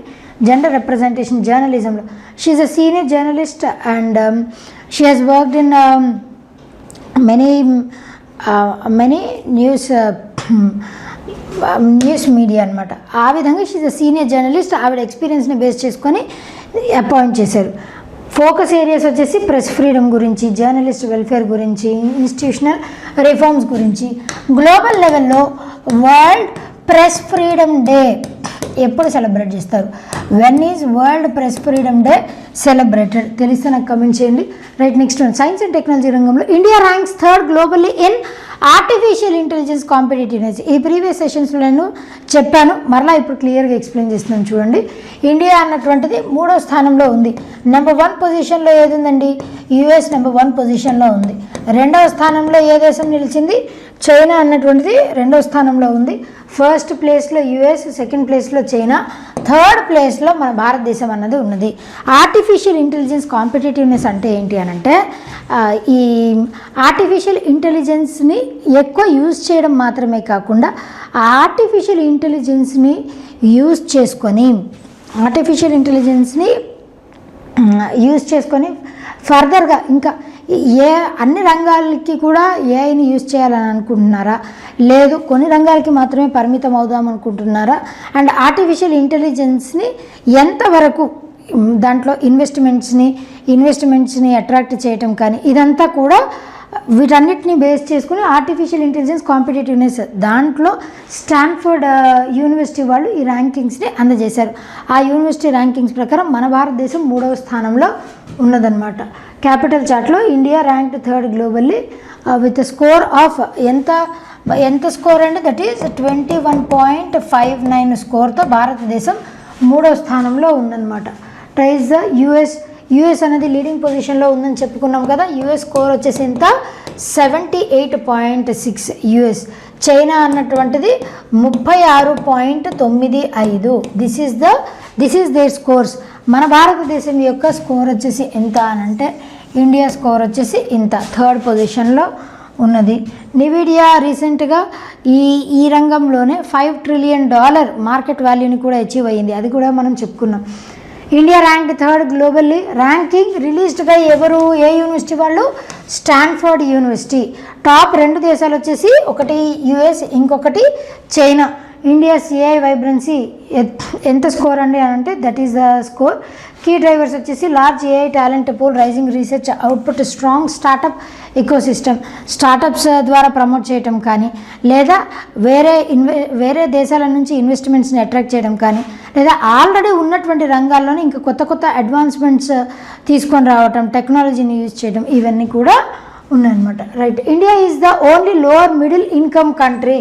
జెండర్ రిప్రజెంటేషన్ జర్నలిజంలో. She is a senior journalist and she has worked in many news media అనమాట. ఆ విధంగా she is a senior journalist. ఆవిడ ఎక్స్పీరియన్స్ని బేస్ చేసుకొని అపాయింట్ చేశారు. ఫోకస్ ఏరియాస్ వచ్చేసి ప్రెస్ ఫ్రీడమ్ గురించి, జర్నలిస్ట్ వెల్ఫేర్ గురించి, ఇన్స్టిట్యూషనల్ రిఫార్మ్స్ గురించి. గ్లోబల్ లెవెల్లో వరల్డ్ ప్రెస్ ఫ్రీడమ్ డే ఎప్పుడు సెలబ్రేట్ చేస్తారు? When is world press freedom day celebrated? తెలిస్తే నాకు కమెంట్ చేయండి. Right, next one. Science and technology రంగంలో India ranks 3rd globally in artificial intelligence competitiveness. ఈ ప్రీవియస్ సెషన్స్లో నేను చెప్పాను, మరలా ఇప్పుడు క్లియర్గా ఎక్స్ప్లెయిన్ చేస్తున్నాను చూడండి. ఇండియా అన్నటువంటిది 3వ స్థానంలో ఉంది. నెంబర్ 1 పొజిషన్లో ఏది ఉందండి? యుఎస్ నెంబర్ 1 పొజిషన్లో ఉంది. 2వ స్థానంలో ఏ దేశం నిలిచింది? చైనా అన్నటువంటిది 2వ స్థానంలో ఉంది. ఫస్ట్ ప్లేస్లో యుఎస్, సెకండ్ ప్లేస్లో చైనా, థర్డ్ ప్లేస్లో మన భారతదేశం అన్నది ఉన్నది. ఆర్టిఫిషియల్ ఇంటెలిజెన్స్ కాంపిటేటివ్నెస్ అంటే ఏంటి అని అంటే, ఈ ఆర్టిఫిషియల్ ఇంటెలిజెన్స్ని ఎక్కువ యూజ్ చేయడం మాత్రమే కాకుండా ఆర్టిఫిషియల్ ఇంటెలిజెన్స్ని యూజ్ చేసుకొని ఫర్దర్గా ఇంకా అన్ని రంగాలకి కూడా ఏఐని యూజ్ చేయాలని అనుకుంటున్నారా, లేదు కొన్ని రంగాలకి మాత్రమే పరిమితం అవుదాం అనుకుంటున్నారా, అండ్ ఆర్టిఫిషియల్ ఇంటెలిజెన్స్ని ఎంతవరకు దాంట్లో ఇన్వెస్ట్మెంట్స్ని అట్రాక్ట్ చేయటం కానీ ఇదంతా కూడా వీటన్నిటిని బేస్ చేసుకుని ఆర్టిఫిషియల్ ఇంటెలిజెన్స్ కాంపిటేటివ్నెస్ దాంట్లో స్టాన్ఫర్డ్ యూనివర్సిటీ వాళ్ళు ఈ ర్యాంకింగ్స్ని అందజేశారు. ఆ యూనివర్సిటీ ర్యాంకింగ్స్ ప్రకారం మన భారతదేశం 3వ స్థానంలో ఉన్నదన్నమాట. క్యాపిటల్ చార్ట్లో India ranked 3rd globally with score of ఎంత స్కోర్ అండి? దట్ ఈస్ 21.59 స్కోర్తో భారతదేశం 3వ స్థానంలో ఉందన్నమాట. ట్రైజ్ ద యుఎస్ అనేది లీడింగ్ పొజిషన్లో ఉందని చెప్పుకున్నాం కదా. యుఎస్ స్కోర్ వచ్చేసి ఎంత? 78.6 యుఎస్. చైనా అన్నటువంటిది 36.95. This is their scores. మన భారతదేశం యొక్క స్కోర్ వచ్చేసి ఎంత అని అంటే, ఇండియా స్కోర్ వచ్చేసి ఇంత, 3rd పొజిషన్లో ఉన్నది. నివిడియా రీసెంట్గా ఈ రంగంలోనే $5 trillion మార్కెట్ వాల్యూని కూడా అచీవ్ అయ్యింది. అది కూడా మనం చెప్పుకున్నాం. India rank 3rd globally. Ranking released by ఎవరు? ఏ యూనివర్సిటీ వాళ్ళు? Stanford university. టాప్ 2 దేశాలు వచ్చేసి ఒకటి యుఎస్, ఇంకొకటి చైనా. ఇండియా సిఐ వైబ్రెన్సీ ఎంత స్కోర్ అండి అని అంటే, that is the score. Key drivers వచ్చేసి large AI talent pool, rising research output, strong startup ecosystem. Startups ద్వారా ప్రమోట్ చేయటం కానీ, లేదా వేరే దేశాల నుంచి ఇన్వెస్ట్మెంట్స్ని అట్రాక్ట్ చేయడం కానీ, లేదా ఆల్రెడీ ఉన్నటువంటి రంగాల్లోనే ఇంకా కొత్త అడ్వాన్స్మెంట్స్ తీసుకొని రావటం, టెక్నాలజీని యూజ్ చేయడం, ఇవన్నీ కూడా ఉన్నాయన్నమాట. Right, India is the only lower middle income country.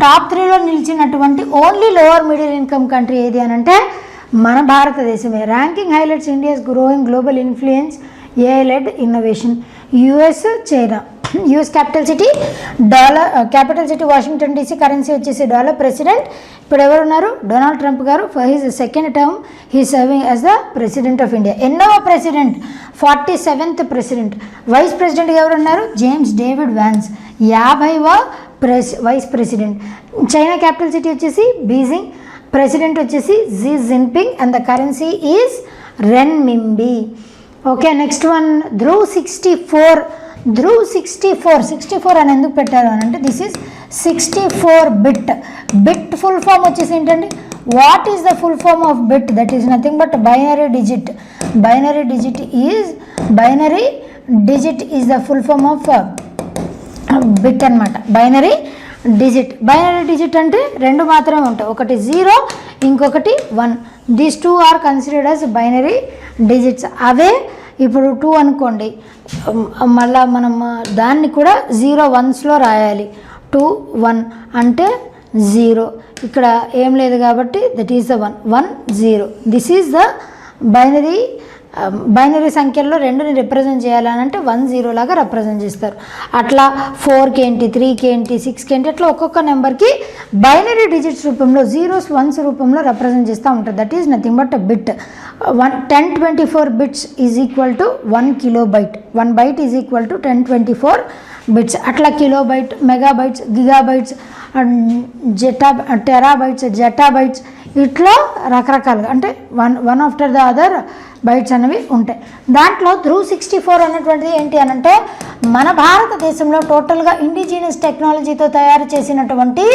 Top 3లో నిలిచినటువంటి only lower middle income country ఏది అని అంటే మన భారతదేశమే. Ranking highlights India's growing global influence, AI led innovation. US, China. US capital city Washington DC. Currency వచ్చేసి dollar. President ఇప్పుడు ఎవరున్నారు? డొనాల్డ్ ట్రంప్ గారు. For his 2nd term he serving as the president of India. ఎన్నవ president? 47th president. Vice ప్రెసిడెంట్గా ఎవరున్నారు? James David Vance. 50వ vice president. China capital city వచ్చేసి Beijing. President వచ్చేసి Xi Jinping and the currency is renminbi. Okay, next one. Dhruv 64 అని ఎందుకు పెట్టారు అని అంటే, this is 64 bit. Bit full form వచ్చేసి ఏంటండి? What is the full form of bit? That is nothing but binary digit. Binary digit is the full form of bit అనమాట. Binary digit అంటే 2 మాత్రమే ఉంటాయి, ఒకటి 0, ఇంకొకటి 1. These 2 are considered as binary digits. అవే ఇప్పుడు 2 అనుకోండి, మళ్ళా మనం దాన్ని కూడా 0 1స్లో రాయాలి. 2 1 అంటే 0. ఇక్కడ ఏం లేదు కాబట్టి that is the 1 0. This is the binary సంఖ్యల్లో 2ని రిప్రజెంట్ చేయాలనంటే 1 0 లాగా రిప్రజెంట్ చేస్తారు. అట్లా 4కి ఏంటి, 3కి ఏంటి, 6కి ఏంటి, అట్లా ఒక్కొక్క నెంబర్కి బైనరీ డిజిట్స్ రూపంలో, 0s 1s రూపంలో రిప్రజెంట్ చేస్తూ ఉంటారు. That is nothing but bit. 1024 bits is equal to 1 kilobyte. 1 byte is equal to 1024 bits. అట్లా kilobyte, megabytes, gigabytes, terabytes, zettabytes, ఇట్లా రకరకాలుగా అంటే one after the other bytes అనేవి ఉంటాయి. దాంట్లో ధ్రువ్ 64 అన్నటువంటిది ఏంటి అని అంటే, మన భారతదేశంలో టోటల్గా ఇండిజినియస్ టెక్నాలజీతో తయారు చేసినటువంటి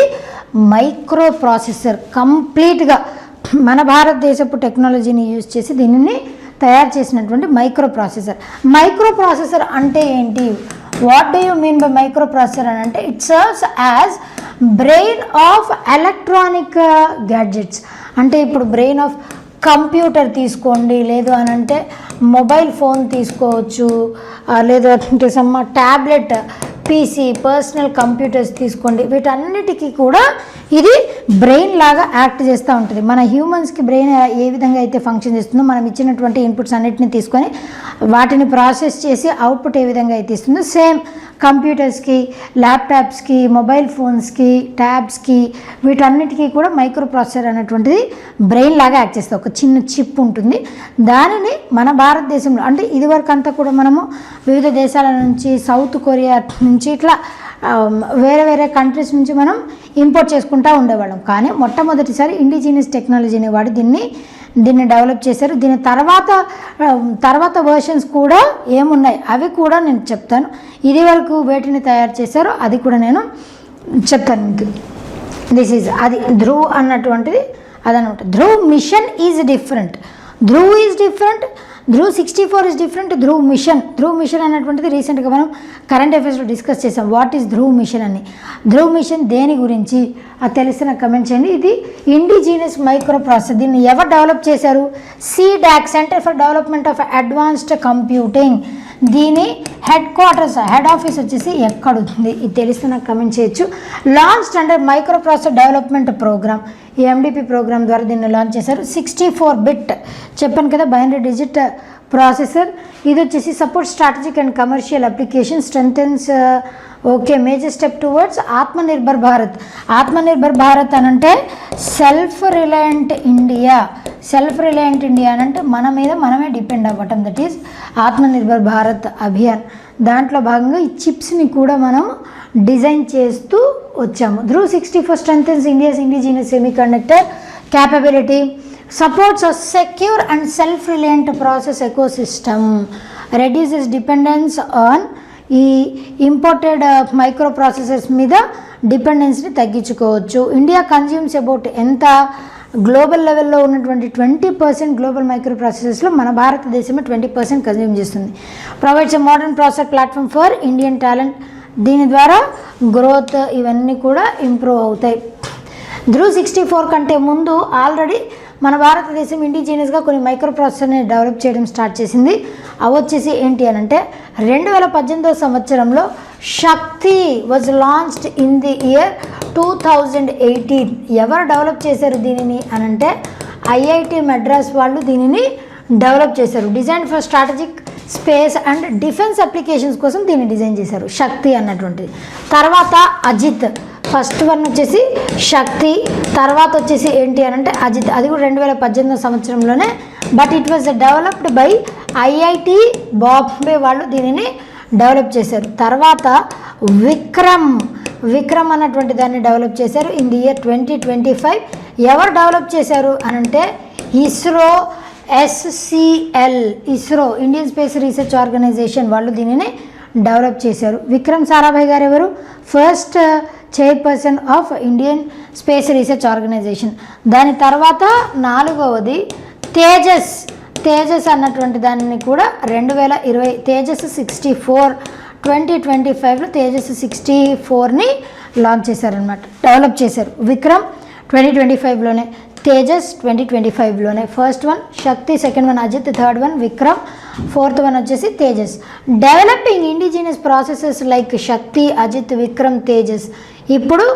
మైక్రో ప్రాసెసర్. కంప్లీట్గా మన భారతదేశపు టెక్నాలజీని యూజ్ చేసి దీనిని తయారు చేసినటువంటి మైక్రో ప్రాసెసర్ అంటే ఏంటి? What do you mean by micro processor అని అంటే, it serves as brain of electronic gadgets. అంటే ఇప్పుడు బ్రెయిన్ ఆఫ్ కంప్యూటర్ తీసుకోండి, లేదు అని అంటే మొబైల్ ఫోన్ తీసుకోవచ్చు, లేదు అంటే సమ్మ ట్యాబ్లెట్, పీసీ, పర్సనల్ కంప్యూటర్స్ తీసుకోండి. వీటన్నిటికీ కూడా ఇది బ్రెయిన్ లాగా యాక్ట్ చేస్తూ ఉంటుంది. మన హ్యూమన్స్కి బ్రెయిన్ ఏ విధంగా అయితే ఫంక్షన్ చేస్తుందో, మనం ఇచ్చినటువంటి ఇన్పుట్స్ అన్నిటిని తీసుకొని వాటిని ప్రాసెస్ చేసి అవుట్పుట్ ఏ విధంగా అయితే ఇస్తుందో, సేమ్ కంప్యూటర్స్కి, ల్యాప్టాప్స్కి, మొబైల్ ఫోన్స్కి, ట్యాబ్స్కి, వీటన్నిటికీ కూడా మైక్రో ప్రాసెసర్ అనేటువంటిది బ్రెయిన్ లాగా యాక్ట్ చేస్తుంది. ఒక చిన్న చిప్ ఉంటుంది. దానిని మన భారతదేశంలో అంటే ఇదివరకు అంతా కూడా మనము వివిధ దేశాల నుంచి, సౌత్ కొరియా నుంచి ఇట్లా వేరే వేరే కంట్రీస్ నుంచి మనం ఇంపోర్ట్ చేసుకుంటూ ఉండేవాళ్ళం. కానీ మొట్టమొదటిసారి ఇండిజినియస్ టెక్నాలజీని వాడి దీన్ని డెవలప్ చేశారు. దీని తర్వాత వర్షన్స్ కూడా ఏమున్నాయి అవి కూడా నేను చెప్తాను. ఇది వరకు వేటిని తయారు చేశారో అది కూడా నేను చెప్తాను మీకు. దిస్ ఈజ్ అది ధ్రువ్ అన్నటువంటిది అదనమాట. Dhruv mission is different, Dhruv is different, Dhruv 64 is different, Dhruv mission అన్నటువంటిది రీసెంట్గా మనం కరెంట్ అఫైర్స్లో డిస్కస్ చేసాం. వాట్ ఈస్ ధ్రువ్ మిషన్ అని. ధ్రువ్ మిషన్ దేని గురించి అది తెలిసిన కమెంట్ చేయండి. ఇది ఇండిజినియస్ మైక్రో ప్రాసెసర్. దీన్ని ఎవరు డెవలప్ చేశారు? CDAC, centre for development of advanced computing. దీని హెడ్ ఆఫీస్ వచ్చేసి ఎక్కడుంది ఇది తెలిస్తే నాకు కమెంట్ చేయొచ్చు. Launched under micro processor development programme, ఈ MDP ప్రోగ్రామ్ ద్వారా దీన్ని లాంచ్ చేశారు. 64 బిట్ చెప్పాను కదా, బైనరీ డిజిట్ ప్రాసెసర్. ఇది వచ్చేసి support strategic and commercial application, strengthens major step towards Atmanirbhar Bharat. Atmanirbhar Bharat అనంటే సెల్ఫ్ రిలయంట్ ఇండియా అని అంటే మన మీద మనమే డిపెండ్ అవ్వటం. That is Atmanirbhar Bharat Abhiyan. దాంట్లో భాగంగా ఈ చిప్స్ని కూడా మనం డిజైన్ చేస్తూ వచ్చాము. Dhruv 64 strengthens India's indigenous semiconductor capability, supports a secure and self reliant process ecosystem, reduces dependence on ఈ ఇంపోర్టెడ్ మైక్రో ప్రాసెసర్స్ మీద డిపెండెన్స్ని తగ్గించుకోవచ్చు. ఇండియా కన్జ్యూమ్స్ అబౌట్ ఎంత గ్లోబల్ లెవెల్లో ఉన్నటువంటి 20% గ్లోబల్ మైక్రో ప్రాసెసర్స్లో మన భారతదేశమే 20% కన్జ్యూమ్ చేస్తుంది. Provides a modern processor platform for Indian talent. దీని ద్వారా గ్రోత్ ఇవన్నీ కూడా ఇంప్రూవ్ అవుతాయి. ధ్రువ్ 64 కంటే ముందు ఆల్రెడీ మన భారతదేశం ఇండిజినియస్గా కొన్ని మైక్రో ప్రాసెసర్ని డెవలప్ చేయడం స్టార్ట్ చేసింది. అవి వచ్చేసి ఏంటి అని అంటే 2018 సంవత్సరంలో Shakti was launched in the year 2018. ఎవరు డెవలప్ చేశారు దీనిని అని అంటే IIT మద్రాస్ వాళ్ళు దీనిని డెవలప్ చేశారు. Design for strategic space and defence applications కోసం దీన్ని డిజైన్ చేశారు శక్తి అన్నటువంటిది. తర్వాత అజిత్, ఫస్ట్ వన్ వచ్చేసి శక్తి, తర్వాత వచ్చేసి ఏంటి అని అంటే అజిత్. అది కూడా 2018 సంవత్సరంలోనే. But it was developed by IIT Bombay వాళ్ళు దీనిని డెవలప్ చేశారు. తర్వాత విక్రమ్ అన్నటువంటి దాన్ని డెవలప్ చేశారు ఇన్ ది ఇయర్ 2025. ఎవరు డెవలప్ చేశారు అని అంటే ISRO Indian space research organisation వాళ్ళు దీనిని డెవలప్ చేశారు. విక్రమ్ సారాభాయ్ గారు ఎవరు? First chairperson of Indian space research organisation. దాని తర్వాత 4వది తేజస్ అన్నటువంటి దానిని కూడా 2020 తేజస్ 64 2025లో తేజస్ 64ని లాంచ్ చేశారనమాట, డెవలప్ చేశారు. విక్రమ్ 2025లోనే, తేజస్ 2025లోనే. First one Shakti, second one Ajit, third one Vikram, fourth one వచ్చేసి Tejas. Developing indigenous processes like Shakti, Ajit, Vikram, Tejas. ఇప్పుడు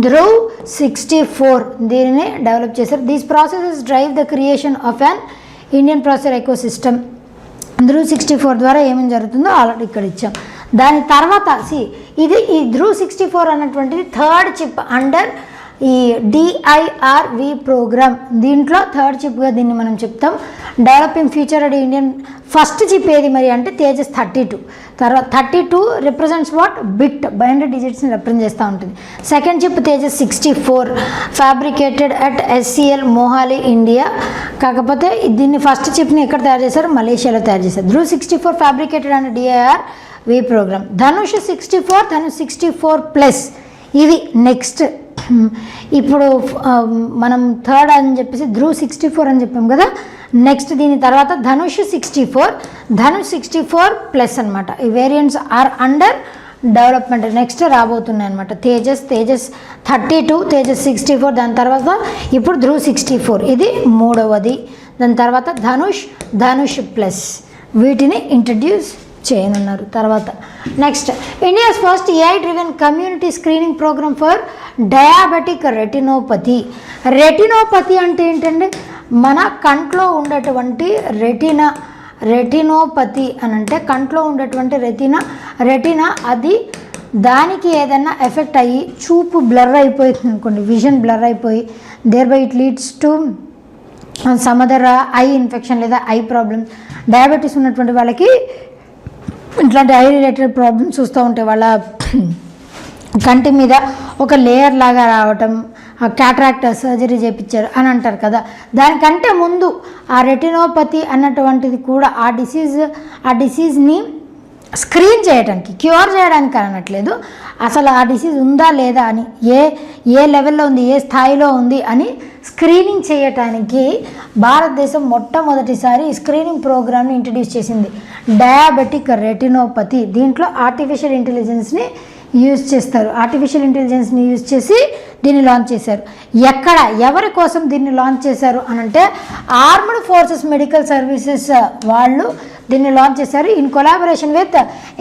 ధ్రువ్ 64 దీనిని డెవలప్ చేశారు. These processes drive the creation of an Indian processor ecosystem. Dhruv 64 ద్వారా ఏమేమి జరుగుతుందో ఆల్రెడీ ఇక్కడ ఇచ్చాం. దాని తర్వాత ఈ ధ్రువ్ 64 అన్నటువంటిది థర్డ్ చిప్ అండర్ ఈ DIRV ప్రోగ్రామ్. దీంట్లో థర్డ్ చిప్గా దీన్ని మనం చెప్తాం. Developing future and Indian first chip ఏది మరి అంటే తేజస్ 32. తర్వాత 32 రిప్రజెంట్స్ వాట్? బిట్, బైనరీ డిజిట్స్ని రిప్రజెంట్ చేస్తూ ఉంటుంది. Second chip Tejas 64 fabricated at SCL Mohali India. కాకపోతే దీన్ని ఫస్ట్ చిప్ని ఎక్కడ తయారు చేశారు? మలేషియాలో తయారు చేశారు. Dhruv 64 fabricated and DIRV programme. Dhanush 64, Dhanush 64+. ఇవి నెక్స్ట్. ఇప్పుడు మనం థర్డ్ అని చెప్పేసి ధ్రువ్ 64 అని చెప్పాం కదా. నెక్స్ట్ దీని తర్వాత ధనుష్ 64, ధనుష్ 64+ అనమాట. ఈ variants are under development next రాబోతున్నాయి అనమాట. తేజస్ 32, తేజస్ 64, దాని తర్వాత ఇప్పుడు ధ్రువ్ 64, ఇది 3వది. దాని తర్వాత ధనుష్ ప్లస్ వీటిని ఇంట్రడ్యూస్ చేయనున్నారు. తర్వాత next India's first AI driven community screening programme for diabetic retinopathy. Retinopathy అంటే ఏంటంటే మన కంట్లో ఉండేటువంటి రెటినోపతి అని అంటే కంట్లో ఉండేటువంటి రెటినా అది దానికి ఏదైనా ఎఫెక్ట్ అయ్యి చూపు బ్లర్ అయిపోతుంది అనుకోండి, విజన్ బ్లర్ అయిపోయి there by it leads to some other eye infection లేదా ఐ ప్రాబ్లమ్స్. డయాబెటీస్ ఉన్నటువంటి వాళ్ళకి ఇట్లాంటి ఐ రిలేటెడ్ ప్రాబ్లమ్స్ చూస్తూ ఉంటాయి. వాళ్ళ కంటి మీద ఒక లేయర్ లాగా రావటం, క్యాట్రాక్ట్ సర్జరీ చేయించారు అని అంటారు కదా. దానికంటే ముందు ఆ రెటినోపతి అన్నటువంటిది కూడా ఆ డిసీజ్ని స్క్రీన్ చేయడానికి, క్యూర్ చేయడానికి అనట్లేదు, అసలు ఆ డిసీజ్ ఉందా లేదా అని, ఏ లెవెల్లో ఉంది, ఏ స్థాయిలో ఉంది అని స్క్రీనింగ్ చేయటానికి భారతదేశం మొట్టమొదటిసారి స్క్రీనింగ్ ప్రోగ్రామ్ని ఇంట్రడ్యూస్ చేసింది, డయాబెటిక్ రెటినోపతి. దీంట్లో ఆర్టిఫిషియల్ ఇంటెలిజెన్స్ని యూజ్ చేస్తారు. ఆర్టిఫిషియల్ ఇంటెలిజెన్స్ని యూజ్ చేసి దీన్ని లాంచ్ చేశారు. ఎవరి కోసం దీన్ని లాంచ్ చేశారు అనంటే ఆర్మ్డ్ ఫోర్సెస్ మెడికల్ సర్వీసెస్ వాళ్ళు దీన్ని లాంచ్ చేశారు in collaboration with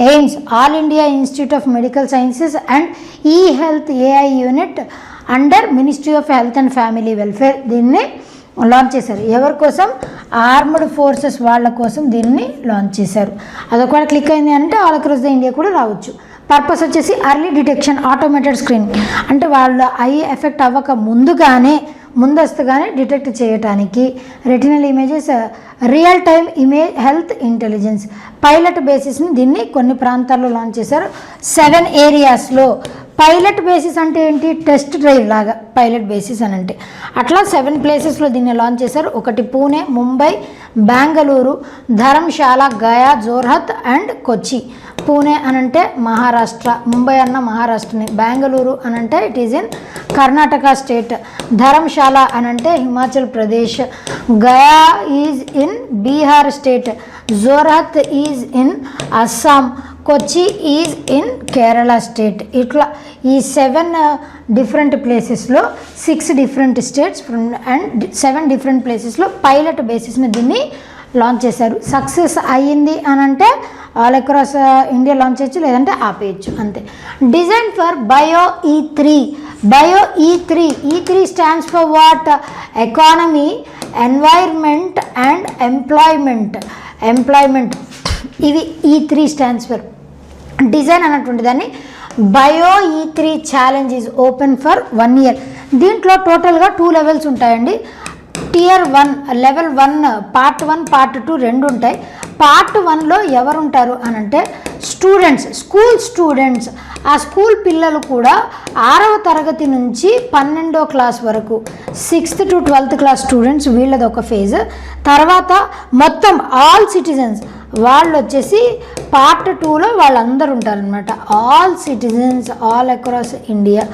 AIIMS, all India institute of medical sciences and ఈ health AI unit under ministry of health and family welfare దీన్ని లాంచ్ చేశారు. ఎవరి కోసం? ఆర్మ్డ్ ఫోర్సెస్ వాళ్ళ కోసం దీన్ని లాంచ్ చేశారు. అదొకవేళ క్లిక్ అయింది అంటే ఆల్ అక్రాస్ ద ఇండియా కూడా రావచ్చు. పర్పస్ వచ్చేసి ఎర్లీ డిటెక్షన్, ఆటోమేటెడ్ స్క్రీనింగ్, అంటే వాళ్ళ ఐ ఎఫెక్ట్ అవ్వక ముందస్తుగానే డిటెక్ట్ చేయడానికి. Retinal images real time image health intelligence pilot బేసిస్ని దీన్ని కొన్ని ప్రాంతాల్లో లాంచ్ చేశారు 7 ఏరియాస్లో. పైలట్ బేసిస్ అంటే ఏంటి? టెస్ట్ డ్రైవ్ లాగా పైలట్ బేసిస్ అని అంటే అట్లా 7 ప్లేసెస్లో దీన్ని లాంచ్ చేశారు. ఒకటి పూణే, ముంబై, బెంగళూరు, ధర్మశాల, గయా, జోర్హత్ అండ్ కొచ్చి. పూణే అనంటే మహారాష్ట్ర, ముంబై అన్న మహారాష్ట్రని, బెంగళూరు అనంటే it is in Karnataka state, Dharamshala అనంటే Himachal Pradesh, Gaya is in Bihar state, Jorhat is in Assam, Kochi is in Kerala state. ఇట్లా ఈ 7 డిఫరెంట్ ప్లేసెస్లో 6 డిఫరెంట్ స్టేట్స్ అండ్ 7 డిఫరెంట్ ప్లేసెస్లో పైలట్ బేసిస్ని దీన్ని లాంచ్ చేశారు. సక్సెస్ అయ్యింది అని అంటే ఆల్ అక్రాస్ ఇండియా లాంచ్ చేయొచ్చు, లేదంటే ఆపేయచ్చు అంతే. Design for BioE3. BioE3 stands for what? Economy, environment and employment. ఇవి E3 స్టాండ్స్ ఫర్. డిజైన్ అన్నటువంటి దాన్ని BioE3 challenge is open for 1 year. దీంట్లో టోటల్గా 2 లెవెల్స్ ఉంటాయండి. టియర్ 1, లెవెల్ 1, పార్ట్ 1, పార్ట్ 2 రెండు ఉంటాయి. పార్ట్ 1లో ఎవరు ఉంటారు అని అంటే స్కూల్ స్టూడెంట్స్. ఆ స్కూల్ పిల్లలు కూడా 6వ తరగతి నుంచి 12వ క్లాస్ వరకు, 6th to 12th class students వీళ్ళది ఒక ఫేజ్. తర్వాత మొత్తం ఆల్ సిటిజన్స్ వాళ్ళు వచ్చేసి పార్ట్ 2లో వాళ్ళందరూ ఉంటారనమాట. All citizens all across India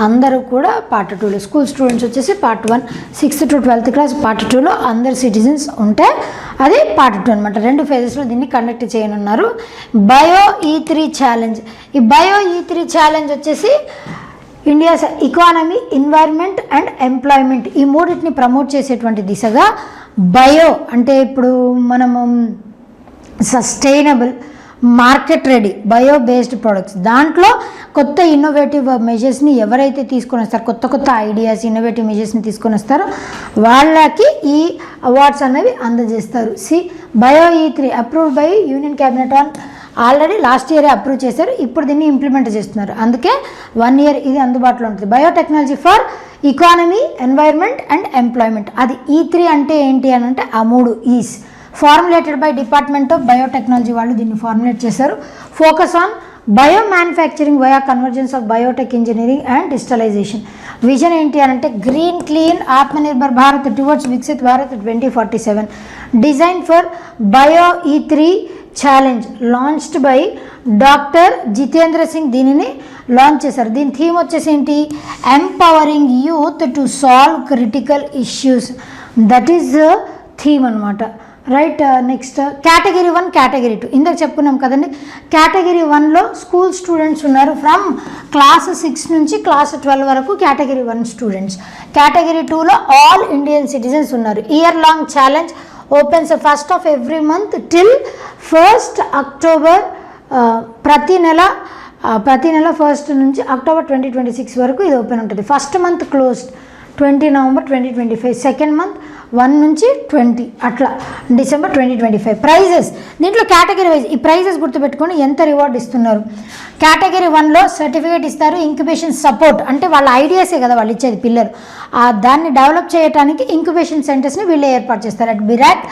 అందరూ కూడా పార్ట్ 2లో. స్కూల్ స్టూడెంట్స్ వచ్చేసి part 1, 6th to 12th class part 2లో అందరు సిటిజన్స్ ఉంటే అది పార్ట్ 2 అనమాట. 2 ఫేజెస్లో దీన్ని కండక్ట్ చేయనున్నారు. BioE3 challenge. ఈ BioE3 ఛాలెంజ్ వచ్చేసి India's economy, environment and employment ఈ మూడింటిని ప్రమోట్ చేసేటువంటి దిశగా బయో అంటే ఇప్పుడు మనము sustainable, market ready, bio based products, దాంట్లో కొత్త ఇన్నోవేటివ్ మెజర్స్ని ఎవరైతే తీసుకొని వస్తారో, కొత్త ఐడియాస్, ఇన్నోవేటివ్ మెజర్స్ని తీసుకొని వస్తారో వాళ్ళకి ఈ అవార్డ్స్ అనేవి అందజేస్తారు. BioE3 approved by union cabinet already last ఇయరే అప్రూవ్ చేశారు. ఇప్పుడు దీన్ని ఇంప్లిమెంట్ చేస్తున్నారు. అందుకే 1 year ఇది అందుబాటులో ఉంటుంది. Biotechnology for economy, environment and employment. అది E3 అంటే ఏంటి అని అంటే ఆ 3 Es. Formulated by department of biotechnology వాళ్ళు దీన్ని ఫార్ములేట్ చేశారు. Focus on bio manufacturing via convergence of biotech engineering and digitalization. Vision ఏంటి అని అంటే green, clean, Atmanirbhar Bharat towards Viksit Bharat 2047. Design for BioE3 challenge launched by doctor Jitendra Singh దీనిని లాంచ్ చేశారు. దీని థీమ్ వచ్చేసి ఏంటి? Empowering youth to solve critical issues. That is theme అనమాట. Right. Next category 1, category 2 ఇందాక చెప్పుకున్నాం కదండి. కేటగిరీ 1లో స్కూల్ స్టూడెంట్స్ ఉన్నారు ఫ్రమ్ క్లాస్ 6 నుంచి క్లాస్ 12 వరకు కేటగిరీ 1 స్టూడెంట్స్. కేటగిరీ 2లో ఆల్ ఇండియన్ సిటిజన్స్ ఉన్నారు. Year long challenge opens 1st of every month till 1st October. ప్రతి నెల 1st నుంచి అక్టోబర్ 2026 వరకు ఇది ఓపెన్ ఉంటుంది. First month closed 20 November 2025, second month 1 నుంచి 20 అట్లా December 2025. ప్రైజెస్ దీంట్లో కేటగిరీ వైజ్ ఈ ప్రైజెస్ గుర్తుపెట్టుకొని ఎంత రివార్డ్ ఇస్తున్నారు. కేటగిరీ 1లో సర్టిఫికేట్ ఇస్తారు. ఇంక్యుబేషన్ సపోర్ట్ అంటే వాళ్ళ ఐడియాసే కదా వాళ్ళు ఇచ్చేది పిల్లలు, దాన్ని డెవలప్ చేయడానికి ఇంక్యుబేషన్ సెంటర్స్ని వీళ్ళే ఏర్పాటు చేస్తారు. అట్ బిరాక్,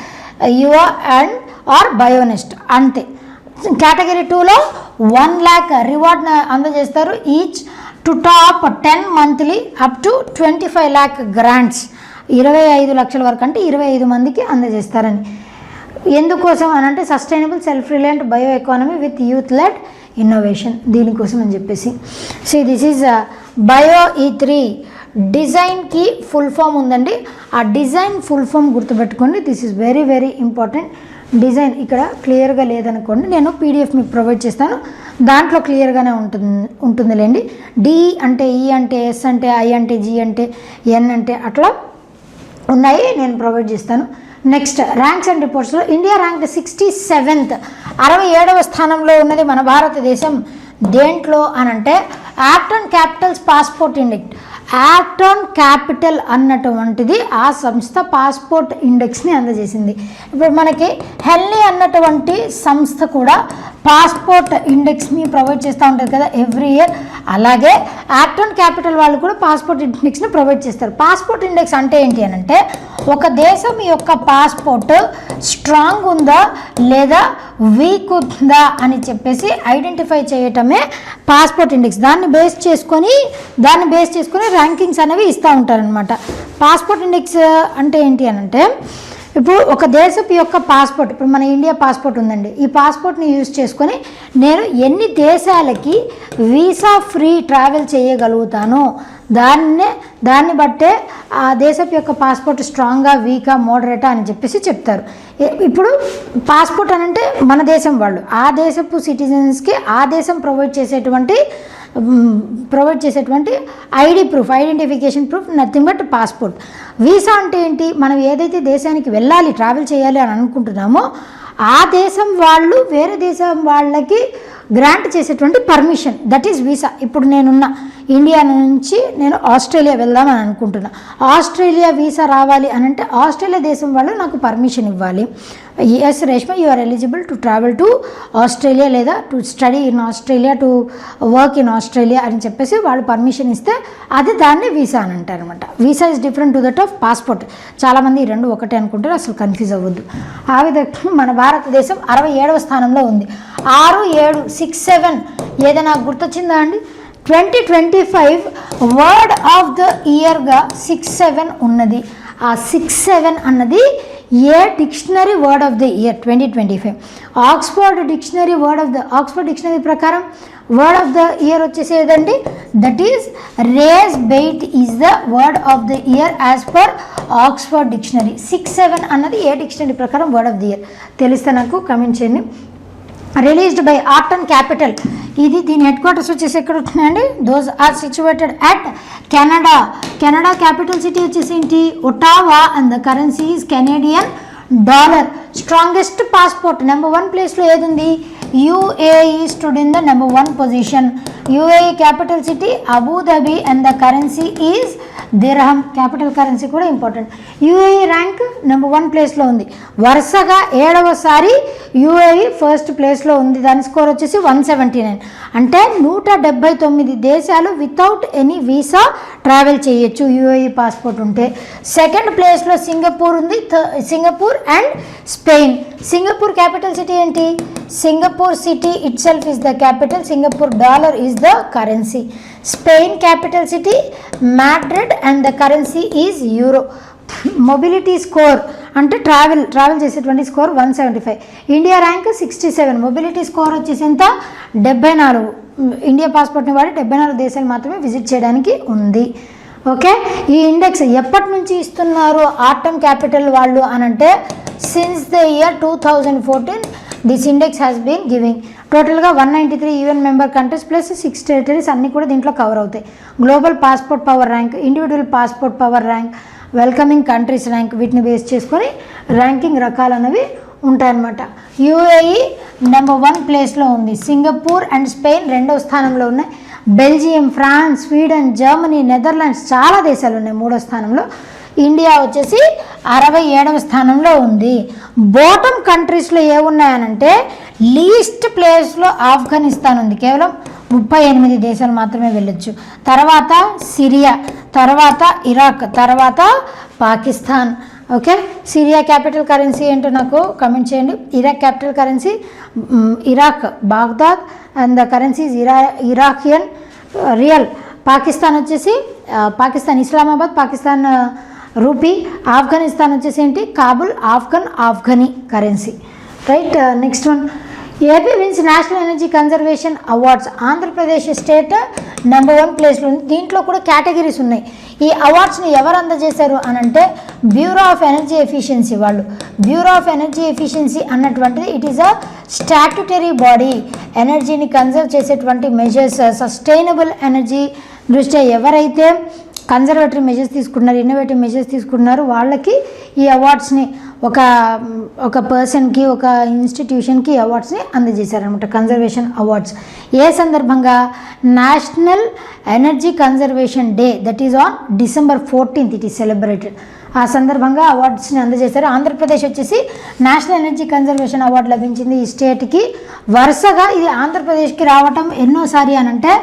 యువ అండ్ ఆర్ బయోనెస్ట్ అంతే. కేటగిరీ 2లో 1 lakh రివార్డ్ అందజేస్తారు. Each to top 10 monthly up to 25 lakh grants. 25 లక్షల వరకు అంటే 25 మందికి అందజేస్తారని. ఎందుకోసం అని అంటే sustainable self reliant bio economy with youth led innovation, దీనికోసం అని చెప్పేసి. So this is bio E3 డిజైన్కి ఫుల్ ఫామ్ ఉందండి. ఆ డిజైన్ ఫుల్ ఫామ్ గుర్తుపెట్టుకోండి. This is very very important. Design ఇక్కడ క్లియర్గా లేదనుకోండి, నేను పీడిఎఫ్ మీకు ప్రొవైడ్ చేస్తాను, దాంట్లో క్లియర్గానే ఉంటుందిలేండి. డి అంటే ఈ అంటే ఎస్ అంటే ఐ అంటే జి అంటే ఎన్ అంటే అట్లా ఉన్నాయి, నేను ప్రొవైడ్ చేస్తాను. నెక్స్ట్ ర్యాంక్స్ అండ్ రిపోర్ట్స్లో ఇండియా ర్యాంక్ 67th 67వ స్థానంలో ఉన్నది మన భారతదేశం. దేంట్లో అనంటే Arton capitals passport index. Arton capital అన్నటువంటిది ఆ సంస్థ పాస్పోర్ట్ ఇండెక్స్ని అందజేసింది. ఇప్పుడు మనకి హెల్నీ అన్నటువంటి సంస్థ కూడా పాస్పోర్ట్ ఇండెక్స్ని ప్రొవైడ్ చేస్తూ ఉంటుంది కదా ఎవ్రీ ఇయర్. అలాగే యాక్ట్ ఆన్ క్యాపిటల్ వాళ్ళు కూడా పాస్పోర్ట్ ఇండెక్స్ని ప్రొవైడ్ చేస్తారు. పాస్పోర్ట్ ఇండెక్స్ అంటే ఏంటి అని అంటే ఒక దేశం యొక్క పాస్పోర్ట్ స్ట్రాంగ్ ఉందా లేదా వీక్ ఉందా అని చెప్పేసి ఐడెంటిఫై చేయటమే పాస్పోర్ట్ ఇండెక్స్. దాన్ని బేస్ చేసుకొని ర్యాంకింగ్స్ అనేవి ఇస్తూ ఉంటారనమాట. పాస్పోర్ట్ ఇండెక్స్ అంటే ఏంటి అని అంటే ఇప్పుడు ఒక దేశపు యొక్క పాస్పోర్ట్, ఇప్పుడు మన ఇండియా పాస్పోర్ట్ ఉందండి, ఈ పాస్పోర్ట్ని యూజ్ చేసుకొని నేను ఎన్ని దేశాలకి వీసా ఫ్రీ ట్రావెల్ చేయగలుగుతానో దాన్ని బట్టే ఆ దేశపు యొక్క పాస్పోర్ట్ స్ట్రాంగ్గా వీకా మోడరేటా అని చెప్పేసి చెప్తారు. ఇప్పుడు పాస్పోర్ట్ అని అంటే మన దేశం వాళ్ళు ఆ దేశపు సిటిజన్స్కి ఆ దేశం ప్రొవైడ్ చేసేటువంటి identification proof, nothing but passport. Visa అంటే ఏంటి, మనం ఏదైతే దేశానికి వెళ్ళాలి ట్రావెల్ చేయాలి అని అనుకుంటున్నామో ఆ దేశం వాళ్ళు వేరే దేశం వాళ్ళకి గ్రాంట్ చేసేటువంటి పర్మిషన్, దట్ ఈస్ వీసా. ఇప్పుడు నేనున్న ఇండియా నుంచి నేను ఆస్ట్రేలియా వెళ్దామని అనుకుంటున్నా, ఆస్ట్రేలియా వీసా రావాలి అని అంటే ఆస్ట్రేలియా దేశం వాళ్ళు నాకు పర్మిషన్ ఇవ్వాలి. Yes Reshma, you are eligible to travel to Australia లేదా to study in Australia, to work in Australia అని చెప్పేసి వాళ్ళు పర్మిషన్ ఇస్తే అది దాన్ని వీసా అని అంటారు అనమాట. Visa is different to that of passport. చాలామంది ఈ రెండు ఒకటే అనుకుంటారు, అసలు కన్ఫ్యూజ్ అవ్వద్దు. ఆ విధంగా మన భారతదేశం 67వ స్థానంలో ఉంది. 6, 7, 6, 7 ఏదైనా గుర్తొచ్చిందా అండి? 2025 వర్డ్ ఆఫ్ ద ఇయర్గా 6, 7 ఉన్నది. ఆ 6, 7 అన్నది ఏ dictionary word of the year 2025 Oxford dictionary Oxford dictionary ప్రకారం వర్డ్ ఆఫ్ ద ఇయర్ వచ్చేసేదండి, that is rage bait is the word of the year as per Oxford dictionary. 6, 7 అన్నది ఏ డిక్షనరీ ప్రకారం word of the year తెలిస్తే నాకు comment చేయండి. Released by Arton capital, ఇది దీని హెడ్ క్వార్టర్స్ వచ్చేసి ఎక్కడ ఉంటున్నాయండి? Those are situated at Canada. Canada capital city వచ్చేసి ఏంటి? ఒటావా and the currency is Canadian dollar. Strongest passport number 1 ప్లేస్లో ఏది ఉంది? UAE stood in the number 1 position. UAE capital city Abu Dhabi and the currency is dirham. Capital currency కూడా important. UAE rank number 1 ప్లేస్లో ఉంది. వరుసగా 7వసారి UAE first ప్లేస్లో ఉంది. దాని స్కోర్ వచ్చేసి 179. అంటే 179 దేశాలు వితౌట్ ఎనీ వీసా ట్రావెల్ చేయొచ్చు UAE పాస్పోర్ట్ ఉంటే. సెకండ్ ప్లేస్లో సింగపూర్ ఉంది. Singapore and Spain. Singapore capital city ఏంటి? Singapore city itself is the capital. Singapore dollar is the currency. Spain capital city Madrid and the currency is euro. Mobility score అంటే travel చేసేటువంటి score 175. India rank 67. Mobility score వచ్చేసి ఎంత? 74. India పాస్పోర్ట్ని వాడి 74 దేశాలు మాత్రమే visit చేయడానికి ఉంది. ఓకే, ఈ ఇండెక్స్ ఎప్పటి నుంచి ఇస్తున్నారు ఆటమ్ క్యాపిటల్ వాళ్ళు అని అంటే since the year 2014 this index has been giving. టోటల్గా 193 UN member countries plus 6 territories అన్నీ కూడా దీంట్లో కవర్ అవుతాయి. Global passport power rank, individual passport power rank, welcoming countries rank, వీటిని బేస్ చేసుకొని ర్యాంకింగ్ రకాలు అనేవి ఉంటాయన్నమాట. యూఏఈ నెంబర్ 1 ప్లేస్లో ఉంది. సింగపూర్ అండ్ స్పెయిన్ 2వ స్థానంలో ఉన్నాయి. Belgium, France, Sweden, Germany, Netherlands చాలా దేశాలు ఉన్నాయి 3వ స్థానంలో. ఇండియా వచ్చేసి 67వ స్థానంలో ఉంది. బాటమ్ కంట్రీస్లో ఏమున్నాయనంటే లీస్ట్ ప్లేస్లో ఆఫ్ఘనిస్తాన్ ఉంది, కేవలం 38 దేశాలు మాత్రమే వెళ్ళొచ్చు. తర్వాత సిరియా, తర్వాత ఇరాక్, తర్వాత Pakistan. Okay, Syria capital currency ఏంటో నాకు కమెంట్ చేయండి. Iraq capital currency Iraq Baghdad and the currency Iraqian rial. Pakistan వచ్చేసి పాకిస్తాన్ ఇస్లామాబాద్, పాకిస్తాన్ రూపీ. ఆఫ్ఘనిస్తాన్ వచ్చేసి ఏంటి Kabul, afghani currency. Right, next one. AP wins national energy conservation awards. Andhra Pradesh state number 1 ప్లేస్లో ఉంది. దీంట్లో కూడా కేటగిరీస్ ఉన్నాయి. ఈ అవార్డ్స్ని ఎవరు అందజేశారు అని అంటే బ్యూరో ఆఫ్ ఎనర్జీ ఎఫిషియన్సీ వాళ్ళు. బ్యూరో ఆఫ్ ఎనర్జీ ఎఫిషియన్సీ అన్నటువంటిది it is a statutory body. ఎనర్జీని కన్జర్వ్ చేసేటువంటి మెజర్స్, సస్టైనబుల్ ఎనర్జీ దృష్ట్యా ఎవరైతే కన్జర్వేటరీ మెజర్స్ తీసుకున్నారు, ఇన్నోవేటివ్ మెజర్స్ తీసుకున్నారు, వాళ్ళకి ఈ అవార్డ్స్ని ఒక పర్సన్కి, ఒక ఇన్స్టిట్యూషన్కి అవార్డ్స్ని అందజేశారనమాట, కన్జర్వేషన్ అవార్డ్స్. ఏ సందర్భంగా? National energy conservation day, that is on December 14th it is celebrated. ఆ సందర్భంగా అవార్డ్స్ని అందజేశారు. ఆంధ్రప్రదేశ్ వచ్చేసి నేషనల్ ఎనర్జీ కన్జర్వేషన్ అవార్డు లభించింది ఈ స్టేట్కి. వరుసగా ఇది ఆంధ్రప్రదేశ్కి రావటం ఎన్నోసారి అని అంటే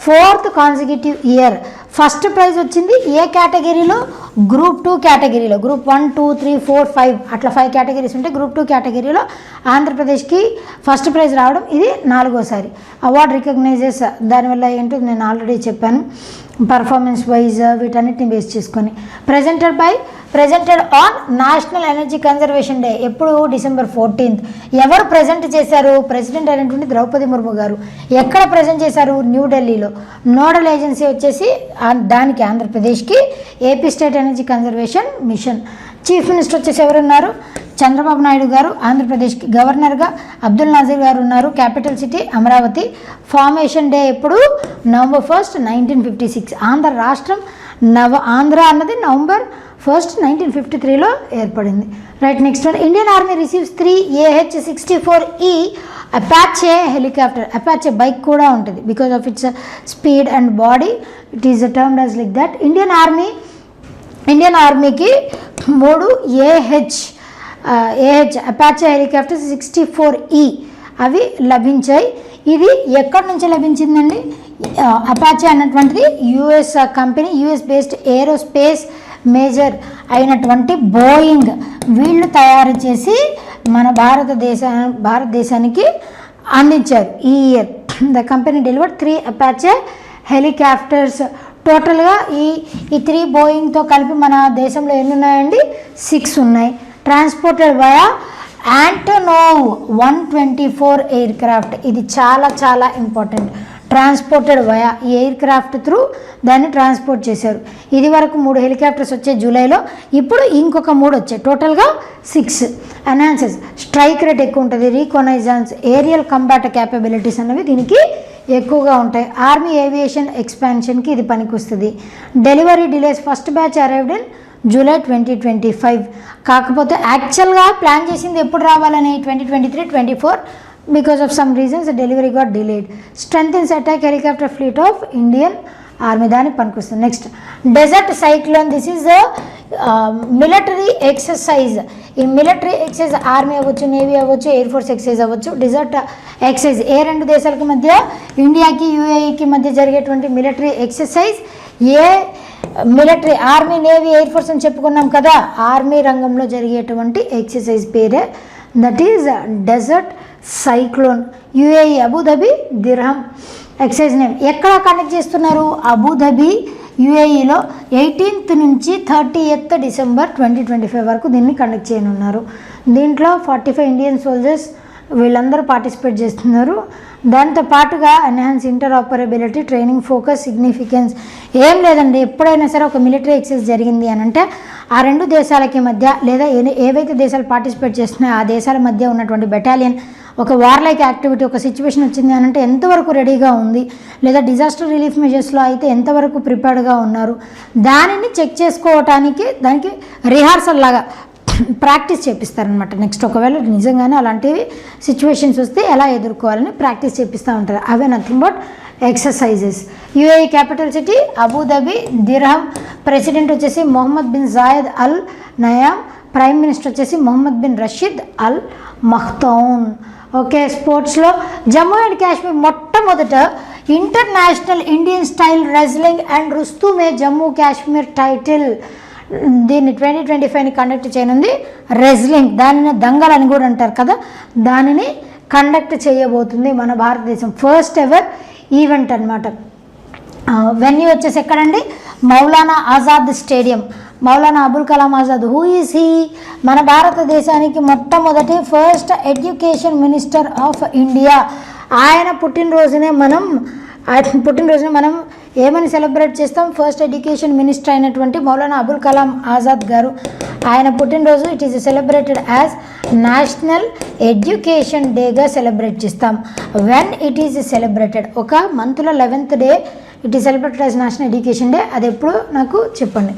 4th consecutive year. First prize వచ్చింది ఏ కేటగిరీలో? గ్రూప్ 2 కేటగిరీలో. గ్రూప్ 1, 2, 3, 4, 5 అట్లా 5 కేటగిరీస్ ఉంటాయి. గ్రూప్ 2 కేటగిరీలో ఆంధ్రప్రదేశ్కి ఫస్ట్ ప్రైజ్ రావడం ఇది 4వసారి. అవార్డ్ రికగ్నైజెస్ దానివల్ల ఏంటో నేను ఆల్రెడీ చెప్పాను, పర్ఫార్మెన్స్ వైజ్ వీటన్నిటిని బేస్ చేసుకొని. Presented on national energy conservation day. ఎప్పుడు? December 14th. ఎవరు ప్రజెంట్ చేశారు? ప్రెసిడెంట్ అయినటువంటి ద్రౌపది ముర్ము గారు. ఎక్కడ ప్రజెంట్ చేశారు? న్యూఢిల్లీలో. నోడల్ ఏజెన్సీ వచ్చేసి దానికి ఆంధ్రప్రదేశ్కి AP state energy conservation mission. Chief minister వచ్చేసి ఎవరున్నారు? చంద్రబాబు నాయుడు గారు. ఆంధ్రప్రదేశ్కి గవర్నర్గా అబ్దుల్ నాజీర్ గారు ఉన్నారు. Capital city Amaravati. Formation day ఎప్పుడు? November 1st, 1956. ఆంధ్ర రాష్ట్రం ఆంధ్ర అన్నది November 1st, 1953లో ఏర్పడింది. Right, next one. Indian army receives 3 AH-64E Apache helicopter. Apache bike కూడా ఉంటుంది because of it's speed and body. It is termed as like that. Indian ఆర్మీకి 3 AH Apache helicopter 64E అవి లభించాయి. ఇది ఎక్కడి నుంచి లభించిందండి? అపాచే అన్నటువంటిది US company, US based aerospace major అయినటువంటి బోయింగ్ వీళ్ళు తయారు చేసి మన భారతదేశానికి అందించారు ఈ year. The company delivered 3 Apache helicopters. టోటల్గా ఈ 3 బోయింగ్తో కలిపి మన దేశంలో ఎన్ని ఉన్నాయండి? 6 ఉన్నాయి. Transported via Antonov 124 aircraft. ఇది చాలా చాలా ఇంపార్టెంట్. ట్రాన్స్పోర్టెడ్ వయా ఈ ఎయిర్ క్రాఫ్ట్ త్రూ దాన్ని ట్రాన్స్పోర్ట్ చేశారు. ఇది వరకు 3 హెలికాప్టర్స్ వచ్చాయి జూలైలో, ఇప్పుడు ఇంకొక 3 వచ్చాయి. టోటల్గా 6. ఎన్హాన్సెస్ స్ట్రైక్ రేట్ ఎక్కువ ఉంటుంది. రీకొనైజాన్స్, ఏరియల్ కంబాట్ క్యాపబిలిటీస్ అనేవి దీనికి ఎక్కువగా ఉంటాయి. ఆర్మీ ఏవియేషన్ ఎక్స్పాన్షన్కి ఇది పనికొస్తుంది. Delivery delays. First batch arrived in July 2025. కాకపోతే యాక్చువల్గా ప్లాన్ చేసింది ఎప్పుడు రావాలని 2023-24. because of some reasons the delivery got delayed. Strengthens attack helicopter fleet of Indian Army. దానికి పనికొస్తుంది. Next, desert cyclone. This is military exercise. ఈ మిలిటరీ ఎక్సర్సైజ్ ఆర్మీ అవ్వచ్చు, navy అవ్వచ్చు, ఎయిర్ ఫోర్స్ ఎక్సర్సైజ్ అవ్వచ్చు. డెజర్ట్ ఎక్సర్సైజ్ ఏ 2 దేశాలకు మధ్య, ఇండియాకి యుఏఈకి మధ్య జరిగేటువంటి మిలిటరీ ఎక్సర్సైజ్. ఏ military, army, navy, air force అని చెప్పుకున్నాం కదా, ఆర్మీ రంగంలో జరిగేటువంటి ఎక్సర్సైజ్ పేరే that is desert cyclone. UAE Abu Dhabi dirham exercise name. ఎక్కడ కండక్ట్ చేస్తున్నారు? అబుదాబి యుఏఈలో 18th నుంచి 30th December 2025 వరకు దీన్ని కండక్ట్ చేయనున్నారు. దీంట్లో 45 ఇండియన్ సోల్జర్స్ వీళ్ళందరూ పార్టిసిపేట్ చేస్తున్నారు. దాంతో పాటుగా ఎన్హాన్స్ ఇంటర్ఆపరబిలిటీ, ట్రైనింగ్ ఫోకస్, సిగ్నిఫికెన్స్. ఏం లేదండి, ఎప్పుడైనా సరే ఒక మిలిటరీ ఎక్సర్సైజ్ జరిగింది అని అంటే ఆ రెండు దేశాలకి మధ్య లేదా ఏవైతే దేశాలు పార్టిసిపేట్ చేస్తున్నాయో ఆ దేశాల మధ్య ఉన్నటువంటి బెటాలియన్ ఒక వార్లైక్ యాక్టివిటీ, ఒక సిచ్యువేషన్ వచ్చింది అని అంటే ఎంతవరకు రెడీగా ఉంది, లేదా డిజాస్టర్ రిలీఫ్ మెజర్స్లో అయితే ఎంతవరకు ప్రిపేర్డ్గా ఉన్నారు, దానిని చెక్ చేసుకోవటానికి దానికి రిహార్సల్ లాగా ప్రాక్టీస్ చేపిస్తారనమాట. నెక్స్ట్ ఒకవేళ నిజంగానే అలాంటివి సిచ్యువేషన్స్ వస్తే ఎలా ఎదుర్కోవాలని ప్రాక్టీస్ చేపిస్తూ ఉంటారు. అవే nothing but exercises. UAE capital city Abu Dhabi, dirham. President వచ్చేసి Mohammed bin Zayed al Nahyan. Prime minister వచ్చేసి Mohammed bin Rashid al Maktoum. Okay, స్పోర్ట్స్లో జమ్మూ అండ్ కాశ్మీర్ మొట్టమొదట international Indian style wrestling and రుస్తుమే జమ్మూ కాశ్మీర్ టైటిల్ దీన్ని 2025ని కండక్ట్ చేయనుంది. రెజ్లింగ్, దానిని దంగల్ అని కూడా అంటారు కదా, దానిని కండక్ట్ చేయబోతుంది మన భారతదేశం. ఫస్ట్ ఎవర్ ఈవెంట్ అనమాట. వెన్యూ వచ్చేసి ఎక్కడండి? Maulana Azad stadium. Maulana Abul Kalam Azad, who is he? మన భారతదేశానికి మొట్టమొదటి first education minister of India. ఆయన పుట్టినరోజునే మనం ఏమని సెలబ్రేట్ చేస్తాం? ఫస్ట్ ఎడ్యుకేషన్ మినిస్టర్ అయినటువంటి మౌలానా అబుల్ కలాం ఆజాద్ గారు, ఆయన పుట్టినరోజు it is celebrated as national education డేగా సెలబ్రేట్ చేస్తాం. వెన్ ఇట్ ఈస్ సెలబ్రేటెడ్, ఒక మంత్లో 11th day it is celebrated as national education day. అది ఎప్పుడు నాకు చెప్పండి,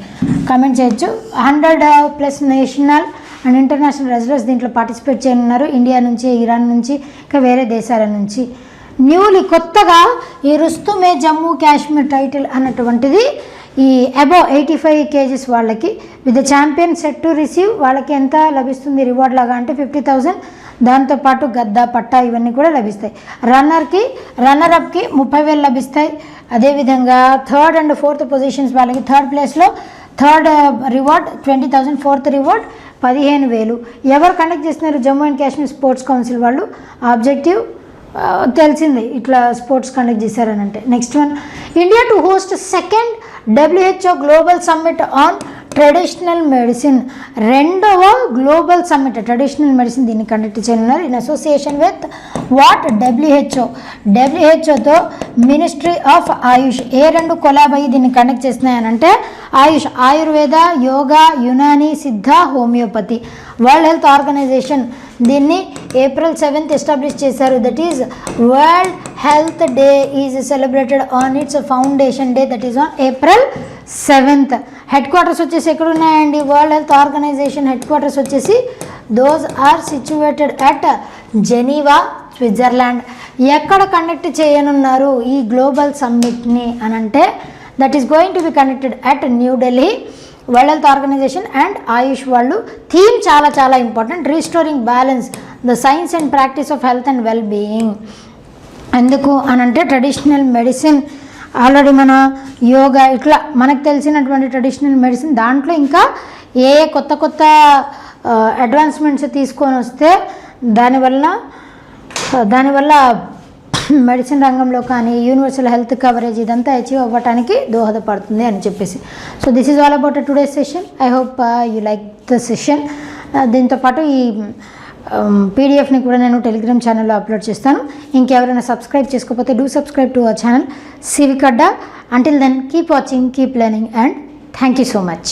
కామెంట్ చేయొచ్చు. 100+ నేషనల్ అండ్ ఇంటర్నేషనల్ రెజ్లర్స్ దీంట్లో పార్టిసిపేట్ చేయనున్నారు. ఇండియా నుంచి, ఇరాన్ నుంచి, ఇంకా వేరే దేశాల నుంచి. న్యూలీ కొత్తగా ఈ రుస్తుమే జమ్మూ కాశ్మీర్ టైటిల్ అన్నటువంటిది ఈ అబౌవ్ 85 kgs వాళ్ళకి with the champion set to receive, వాళ్ళకి ఎంత లభిస్తుంది రివార్డ్ లాగా అంటే 50,000. దాంతోపాటు గద్దా, పట్టా ఇవన్నీ కూడా లభిస్తాయి. రన్నర్అప్కి 30,000 లభిస్తాయి. అదేవిధంగా 3rd and 4th పొజిషన్స్ వాళ్ళకి, 3rd ప్లేస్లో 3rd రివార్డ్ 20,000, 4th రివార్డ్ 15,000. ఎవరు కండక్ట్ చేస్తున్నారు? Jammu and Kashmir sports council వాళ్ళు. ఆబ్జెక్టివ్ తెలిసింది, ఇట్లా స్పోర్ట్స్ కండక్ట్ చేశారని అంటే. Next one, India to host 2nd WHO global summit on traditional medicine. 2వ గ్లోబల్ సమ్మిట్ ట్రెడిషనల్ మెడిసిన్ దీన్ని కండక్ట్ చేయనున్నారు ఇన్ అసోసియేషన్ విత్ వాట్? డబ్ల్యూహెచ్ఓతో మినిస్ట్రీ ఆఫ్ ఆయుష్. ఏ రెండు కొలాబ్ అయ్యి దీన్ని కండక్ట్ చేస్తున్నాయనంటే AYUSH, Ayurveda, yoga, Unani, Siddha, homeopathy. World health organisation దీన్ని April 7th ఎస్టాబ్లిష్ చేశారు. That is world health day is celebrated on its foundation day, that is on April 7th. Head quarters వచ్చేసి ఎక్కడ ఉన్నాయండి? World health organisation head quarters వచ్చేసి those are situated at Geneva, Switzerland. ఎక్కడ conduct చేయనున్నారు ఈ global సమ్మిట్ని అనంటే that is going to be conducted at New Delhi. World health organisation and AYUSH వాళ్ళు. థీమ్ చాలా చాలా important, restoring balance the science and practice of health and well being. ఎందుకు అనంటే ట్రెడిషనల్ మెడిసిన్ ఆల్రెడీ మన యోగా, ఇట్లా మనకు తెలిసినటువంటి ట్రెడిషనల్ మెడిసిన్ దాంట్లో ఇంకా ఏ కొత్త అడ్వాన్స్మెంట్స్ తీసుకొని వస్తే దానివల్ల మెడిసిన్ రంగంలో కానీ యూనివర్సల్ హెల్త్ కవరేజ్ ఇదంతా అచీవ్ అవ్వడానికి దోహదపడుతుంది అని చెప్పేసి. So this is all about today's session. I hope you like the session. దీంతోపాటు ఈ పీడిఎఫ్ని కూడా నేను టెలిగ్రామ్ ఛానల్లో అప్లోడ్ చేస్తాను. ఇంకెవరైనా సబ్స్క్రైబ్ చేసుకోకపోతే do subscribe to our channel Civic Adda. Until then keep watching, keep learning and thank you so much.